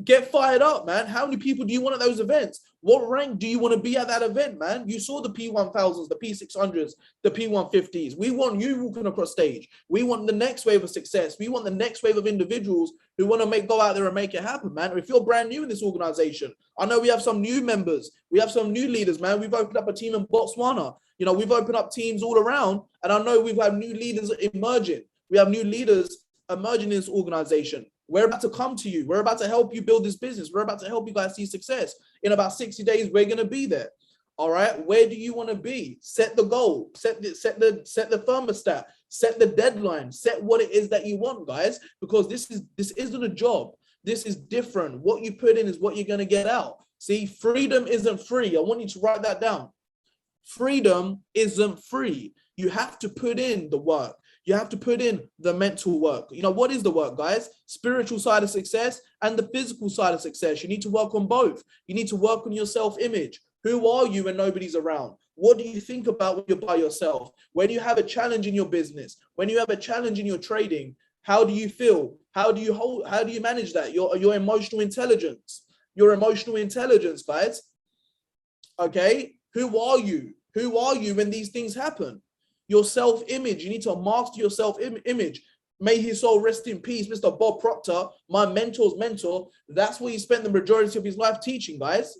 Get fired up, man. How many people do you want at those events? What rank do you want to be at that event, man? You saw the P1000s, the P600s, the P150s. We want you walking across stage. We want the next wave of success. We want the next wave of individuals who want to go out there and make it happen, man. If you're brand new in this organization, I know we have some new members. We have some new leaders, man. We've opened up a team in Botswana. We've opened up teams all around. And I know we've had new leaders emerging. We have new leaders emerging in this organization. We're about to come to you. We're about to help you build this business. We're about to help you guys see success. In about 60 days, we're going to be there. All right. Where do you want to be? Set the goal. Set the thermostat. Set the deadline. Set what it is that you want, guys. Because this isn't a job. This is different. What you put in is what you're going to get out. See, freedom isn't free. I want you to write that down. Freedom isn't free. You have to put in the work. You have to put in the mental work. What is the work, guys? Spiritual side of success and the physical side of success. You need to work on both. You need to work on your self-image. Who are you when nobody's around? What do you think about when you're by yourself? When you have a challenge in your business, when you have a challenge in your trading, how do you feel? How do you manage that? Your emotional intelligence. Your emotional intelligence, guys. Okay? Who are you? Who are you when these things happen? Your self-image. You need to master your self-image. May his soul rest in peace, Mr. Bob Proctor, my mentor's mentor. That's what he spent the majority of his life teaching, guys.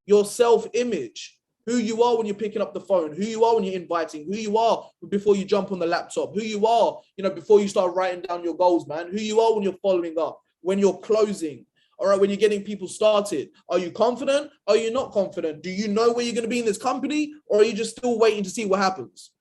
Your self-image. Who you are when you're picking up the phone. Who you are when you're inviting. Who you are before you jump on the laptop. Who you are, before you start writing down your goals, man. Who you are when you're following up. When you're closing. All right, when you're getting people started. Are you confident? Are you not confident? Do you know where you're going to be in this company? Or are you just still waiting to see what happens?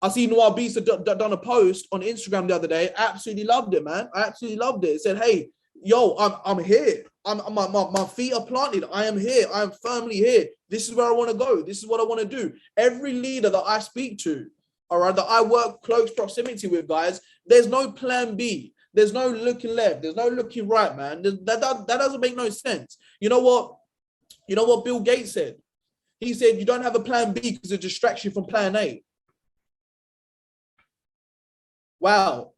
I see Noir Beast had done a post on Instagram the other day. Absolutely loved it, man. I absolutely loved it. It said, hey, yo, I'm here. My feet are planted. I am here. I am firmly here. This is where I want to go. This is what I want to do. Every leader that I speak to, all right, that I work close proximity with, guys, there's no plan B. There's no looking left. There's no looking right, man. That doesn't make no sense. You know what Bill Gates said? He said, you don't have a plan B because it distracts you from plan A. Wow.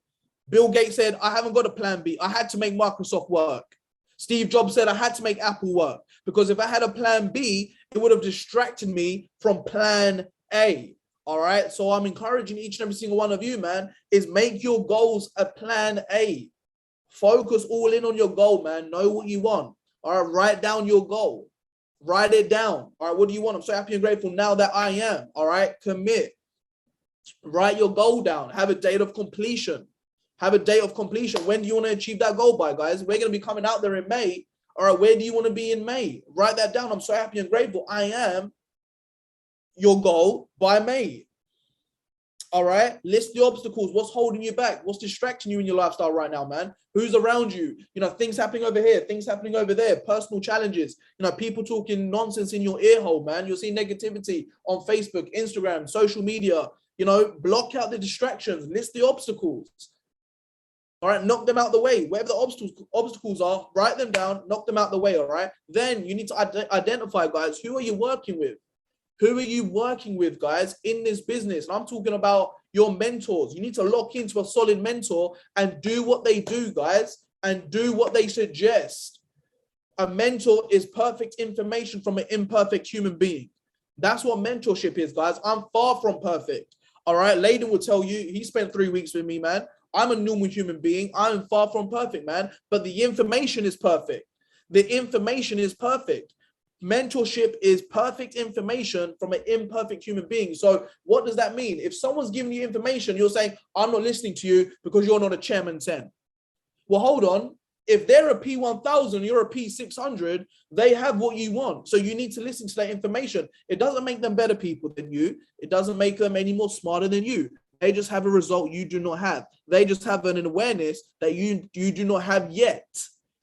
Bill Gates said, I haven't got a plan B. I had to make Microsoft work. Steve Jobs said, I had to make Apple work because if I had a plan B, it would have distracted me from plan A. All right. So I'm encouraging each and every single one of you, man, is make your goals a plan A. Focus all in on your goal, man. Know what you want. All right. Write down your goal. Write it down. All right. What do you want? I'm so happy and grateful now that I am. All right. Commit. Write your goal down. Have a date of completion. Have a date of completion. When do you want to achieve that goal by, guys? We're going to be coming out there in May. All right, where do you want to be in May? Write that down. I'm so happy and grateful. I am your goal by May. All right. List the obstacles. What's holding you back? What's distracting you in your lifestyle right now, man? Who's around you? You know, things happening over here, things happening over there, personal challenges, you know, people talking nonsense in your ear hole, man. You'll see negativity on Facebook, Instagram, social media. You know, block out the distractions, list the obstacles. All right, knock them out the way. Wherever the obstacles are, write them down, knock them out the way. All right. Then you need to identify, guys, who are you working with? Who are you working with, guys, in this business? And I'm talking about your mentors. You need to lock into a solid mentor and do what they do, guys, and do what they suggest. A mentor is perfect information from an imperfect human being. That's what mentorship is, guys. I'm far from perfect. All right. Layden will tell you, he spent 3 weeks with me, man. I'm a normal human being. I'm far from perfect, man. But the information is perfect. The information is perfect. Mentorship is perfect information from an imperfect human being. So what does that mean? If someone's giving you information, you're saying, I'm not listening to you because you're not a chairman 10. Well, hold on. If they're a P1000, you're a P600, they have what you want. So you need to listen to that information. It doesn't make them better people than you. It doesn't make them any more smarter than you. They just have a result you do not have. They just have an awareness that you do not have yet.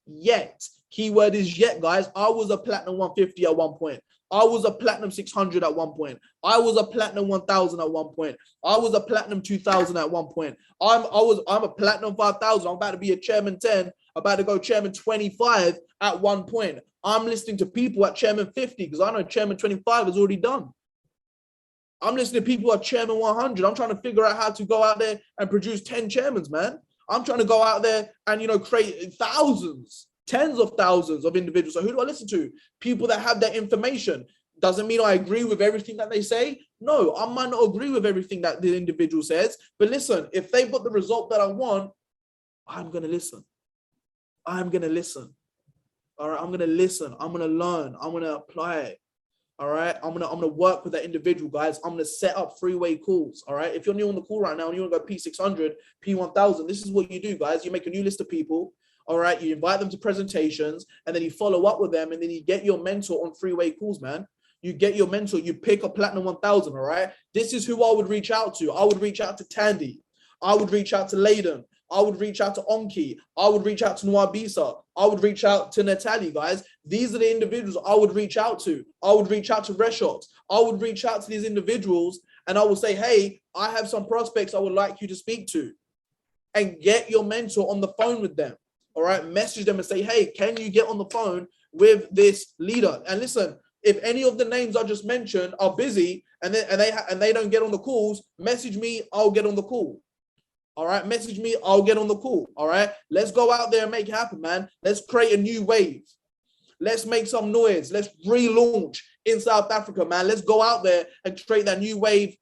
Yet. Keyword is yet, guys. I was a platinum 150 at one point. I was a platinum 600 at one point. I was a platinum 1000 at one point. I was a platinum 2000 at one point. I'm a platinum 5000. I'm about to be a chairman 10, about to go chairman 25 at one point. I'm listening to people at chairman 50 because I know chairman 25 is already done. I'm listening to people at chairman 100. I'm trying to figure out how to go out there and produce 10 chairmans, man. I'm trying to go out there and, you know, create thousands, tens of thousands of individuals. So who do I listen to? People that have that information. Doesn't mean I agree with everything that they say. No, I might not agree with everything that the individual says. But listen, if they put the result that I want, I'm going to listen. I'm going to listen. All right, I'm going to listen. I'm going to learn. I'm going to apply it. All right, I'm gonna work with that individual, guys. I'm gonna set up three-way calls. All right, if you're new on the call right now and you want to go P600, P1000, this is what you do, guys. You make a new list of people. All right, you invite them to presentations, and then you follow up with them, and then you get your mentor on three-way calls, man. You get your mentor. You pick a platinum 1000. All right, this is who I would reach out to. I would reach out to Tandy. I would reach out to Layden. I would reach out to Onki. I would reach out to Nwabisa. I would reach out to Natalie, guys. These are the individuals I would reach out to. I would reach out to Reshot. I would reach out to these individuals and I would say, hey, I have some prospects I would like you to speak to. And get your mentor on the phone with them. All right, message them and say, hey, can you get on the phone with this leader? And listen, if any of the names I just mentioned are busy and they don't get on the calls, message me, I'll get on the call. All right, message me, I'll get on the call. All right, let's go out there and make it happen, man. Let's create a new wave. Let's make some noise. Let's relaunch in South Africa, man. Let's go out there and create that new wave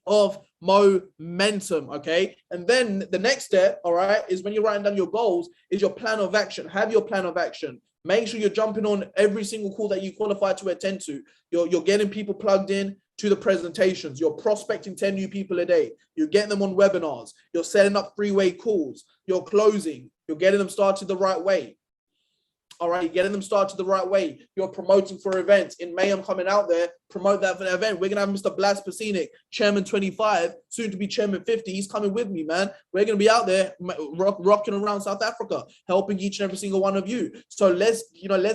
of momentum, okay? And then the next step, all right, is when you're writing down your goals, is your plan of action. Have your plan of action. Make sure you're jumping on every single call that you qualify to attend to. You're getting people plugged in to the presentations. You're prospecting 10 new people a day. You're getting them on webinars. You're setting up three-way calls. You're closing. You're getting them started the right way. All right, you're getting them started the right way. You're promoting for events. In May, I'm coming out there, promote that for the event. We're going to have Mr. Blas Pasinic, Chairman 25, soon to be Chairman 50. He's coming with me, man. We're going to be out there rocking around South Africa, helping each and every single one of you. So let's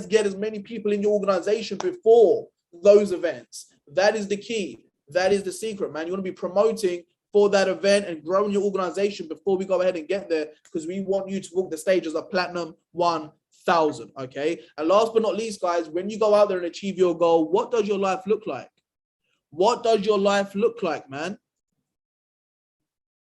get as many people in your organization before those events. That is the key. That is the secret, man. You want to be promoting for that event and growing your organization before we go ahead and get there, because we want you to walk the stage as a platinum 1000. Okay. And last but not least, guys, when you go out there and achieve your goal, what does your life look like? What does your life look like, man?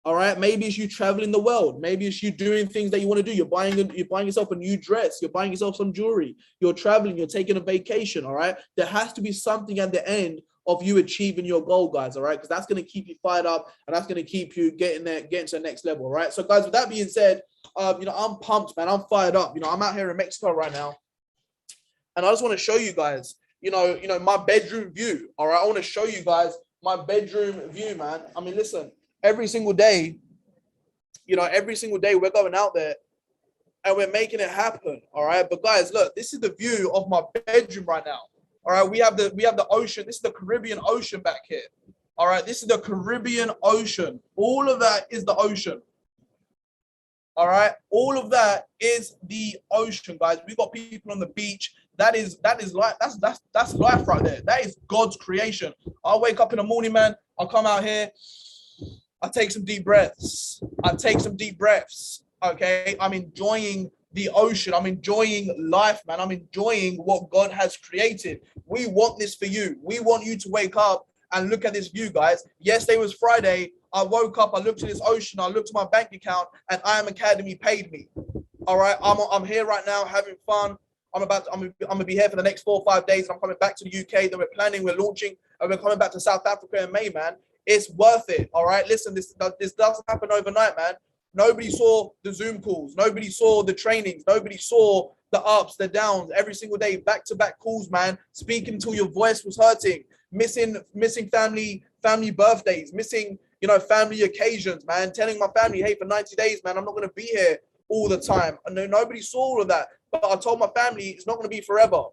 All right. Maybe it's you traveling the world. Maybe it's you doing things that you want to do. You're buying yourself a new dress. You're buying yourself some jewelry. You're traveling. You're taking a vacation. All right. There has to be something at the end of you achieving your goal, guys. All right. Because that's going to keep you fired up and that's going to keep you getting to the next level. All right. So, guys, with that being said, I'm pumped, man. I'm fired up. I'm out here in Mexico right now. And I just want to show you guys, my bedroom view. All right. I want to show you guys my bedroom view, man. I mean, listen. Every single day we're going out there and we're making it happen. All right. But guys, look, this is the view of my bedroom right now. All right. We have the ocean. This is the Caribbean Ocean back here. All right, this is the Caribbean Ocean. All of that is the ocean. All right, all of that is the ocean, guys. We got people on the beach. That is life. That's life right there. That is God's creation. I wake up in the morning, man. I come out here. I take some deep breaths. Okay, I'm enjoying the ocean. I'm enjoying life, man. I'm enjoying what God has created. We want this for you. We want you to wake up and look at this view, guys. Yesterday was Friday. I woke up, I looked at this ocean, I looked at my bank account, and I Am Academy paid me. All right, I'm here right now having fun. I'm gonna be here for the next 4 or 5 days. I'm coming back to the UK. Then we're launching, and we're coming back to South Africa in May, man. It's worth it. All right, listen, this doesn't happen overnight, man. Nobody saw the Zoom calls. Nobody saw the trainings. Nobody saw the ups, the downs, every single day, back-to-back calls, man. Speaking until your voice was hurting, missing family birthdays, missing family occasions, man. Telling my family, hey, for 90 days, man, I'm not going to be here all the time. And nobody saw all of that. But I told my family, it's not going to be forever.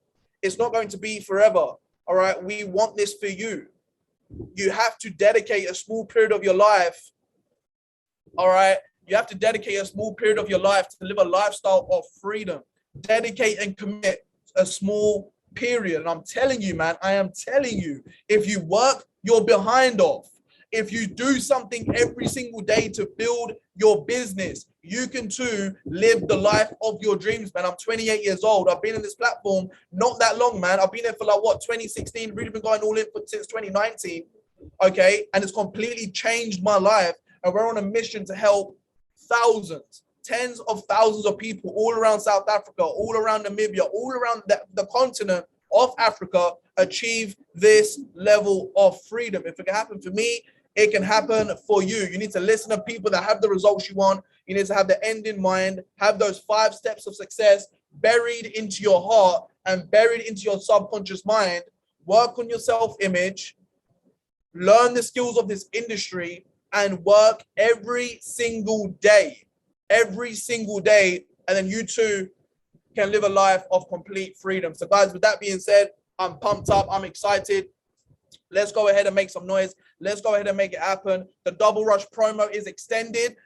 It's not going to be forever. All right. We want this for you. You have to dedicate a small period of your life. All right. You have to dedicate a small period of your life to live a lifestyle of freedom. Dedicate and commit a small period. And I'm telling you, man, I am telling you, if you work your behind off, if you do something every single day to build your business, you can too live the life of your dreams, man. I'm 28 years old. I've been in this platform not that long, man. I've been there for 2016, really been going all in since 2019. Okay. And it's completely changed my life. And we're on a mission to help thousands, tens of thousands of people all around South Africa, all around Namibia, all around the continent of Africa achieve this level of freedom. If it can happen for me, it can happen for you. You need to listen to people that have the results you want. You need to have the end in mind, have those 5 steps of success buried into your heart and buried into your subconscious mind. Work on your self-image, learn the skills of this industry, and work every single day. And then you too can live a life of complete freedom. So guys, with that being said, I'm pumped up. I'm excited. Let's go ahead and make some noise. Let's go ahead and make it happen. The Double Rush promo is extended.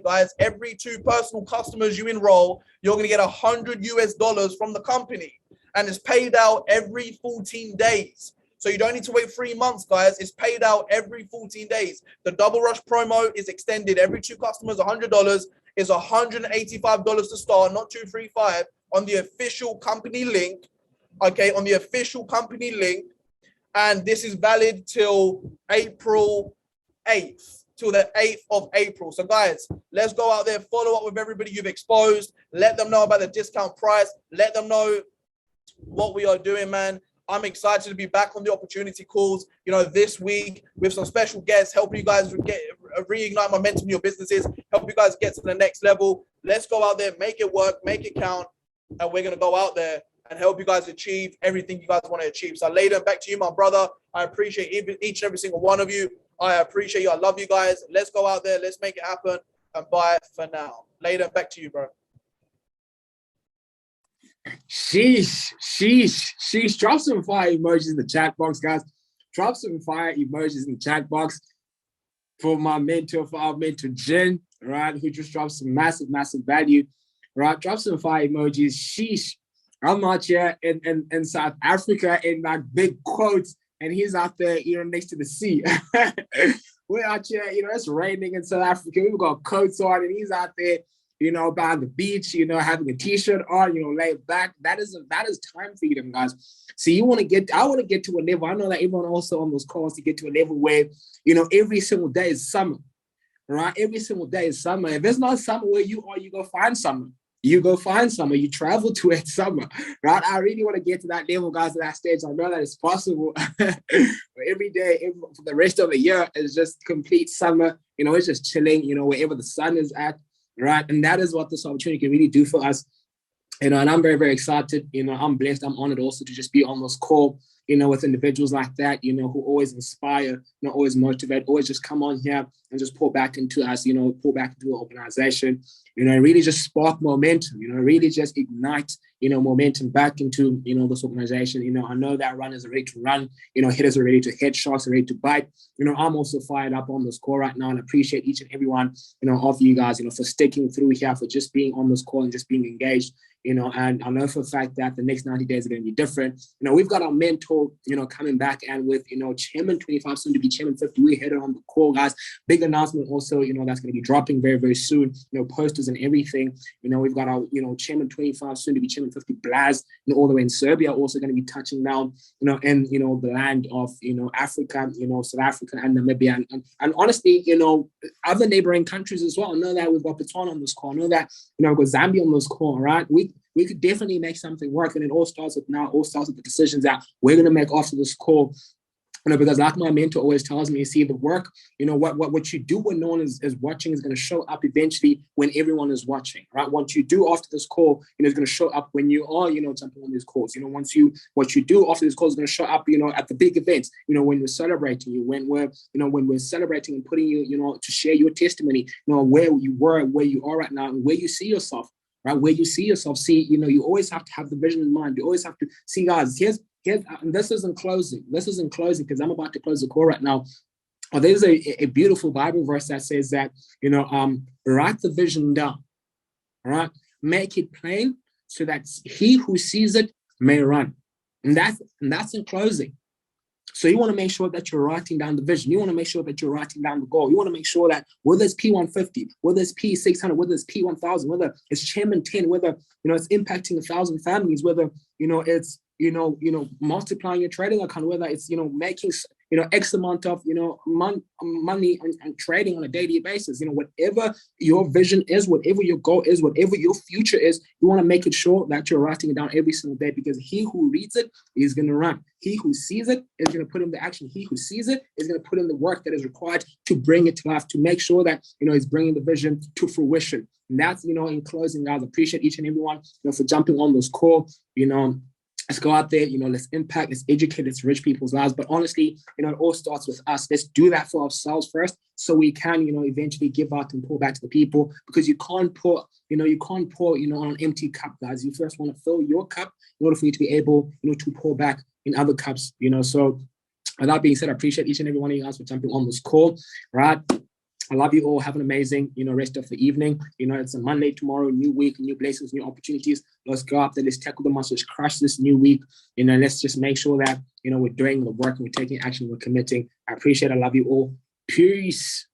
Guys. Every 2 personal customers you enroll, you're going to get $100 from the company. And it's paid out every 14 days. So you don't need to wait 3 months, guys. It's paid out every 14 days. The Double Rush promo is extended. Every 2 customers, $100 is $185 to start, not $235, on the official company link. Okay, on the official company link. And this is valid till April 8th, till the 8th of April. So guys, let's go out there, follow up with everybody you've exposed. Let them know about the discount price. Let them know what we are doing, man. I'm excited to be back on the opportunity calls, this week with some special guests, helping you guys reignite momentum in your businesses, help you guys get to the next level. Let's go out there, make it work, make it count. And we're going to go out there and help you guys achieve everything you guys want to achieve. So later, back to you, my brother. I appreciate each and every single one of you. I appreciate you. I love you guys. Let's go out there. Let's make it happen. And bye for now. Later, back to you, bro. Sheesh. Drop some fire emojis in the chat box, guys. Drop some fire emojis in the chat box for my mentor, for our mentor, Jen, right, who just dropped some massive value, right? Drop some fire emojis. Sheesh. I'm out here in South Africa in big quotes, and he's out there, next to the sea. We're out here, it's raining in South Africa. We've got coats on, and he's out there, by the beach, having a t-shirt on, laid back. That is time freedom, guys. So I want to get to a level. I know that everyone also on those calls to get to a level where, every single day is summer, right? Every single day is summer. If there's not summer where you are, you go find summer. You travel to it summer, right? I really want to get to that level, guys, to that stage. I know that it's possible. But every day, for the rest of the year, is just complete summer. It's just chilling, wherever the sun is at, right? And that is what this opportunity can really do for us. And I'm very, very excited. I'm blessed. I'm honored also to just be on this call, with individuals like that, who always inspire, always motivate, always just come on here and just pour back into us, pour back into the organization, really just spark momentum, really just ignite, momentum back into, this organization. I know that runners are ready to run, hitters are ready to hit, sharks are ready to bite. I'm also fired up on this call right now, and appreciate each and every one, of you guys, for sticking through here, for just being on this call and just being engaged. And I know for a fact that the next 90 days are going to be different. We've got our mentor, coming back, and with, Chairman 25, soon to be Chairman 50, we're headed on the call, guys. Big announcement also, that's going to be dropping very, very soon, posters and everything. We've got our, Chairman 25, soon to be Chairman 50, Blaz, all the way in Serbia, also going to be touching down, in, the land of, Africa, South Africa and Namibia. And honestly, other neighboring countries as well. I know that we've got Botswana on this call. I know that, we've got Zambia on this call, right? We could definitely make something work. And it all starts with the decisions that we're going to make after this call. Because like my mentor always tells me, you see, the work, what you do when no one is watching is going to show up eventually when everyone is watching, right? What you do after this call, is going to show up when you are, jumping on these calls. What you do after this call is going to show up, at the big events, when we're celebrating you, when we're celebrating and putting you, to share your testimony, where you were, where you are right now, and where you see yourself. Right, where you see yourself, you always have to have the vision in mind. You always have to see, guys, here's, and this isn't closing. This isn't closing because I'm about to close the call right now. There's a beautiful Bible verse that says that, write the vision down, all right? Make it plain so that he who sees it may run. And that's in closing. So you want to make sure that you're writing down the vision. You want to make sure that you're writing down the goal. You want to make sure that whether it's P150, whether it's P600, whether it's P1000, whether it's Chairman 10, whether, it's impacting 1,000 families, whether, it's, multiplying your trading account, whether it's, making, X amount of, money and trading on a daily basis, whatever your vision is, whatever your goal is, whatever your future is, you want to make it sure that you're writing it down every single day, because he who reads it is going to run. He who sees it is going to put in the action. He who sees it is going to put in the work that is required to bring it to life, to make sure that, he's bringing the vision to fruition. And that's, in closing, guys, appreciate each and everyone, for jumping on this call. Let's go out there, let's impact, let's educate, let's enrich people's lives. But honestly, it all starts with us. Let's do that for ourselves first, so we can, eventually give out and pour back to the people, because you can't pour, on an empty cup, guys. You first want to fill your cup in order for you to be able, to pour back in other cups, So with that being said, I appreciate each and every one of you guys for jumping on this call, right? I love you all. Have an amazing, rest of the evening. It's a Monday tomorrow, new week, new blessings, new opportunities. Let's go up there. Let's tackle the muscles, crush this new week. Let's just make sure that, we're doing the work and we're taking action, we're committing. I appreciate it. I love you all. Peace.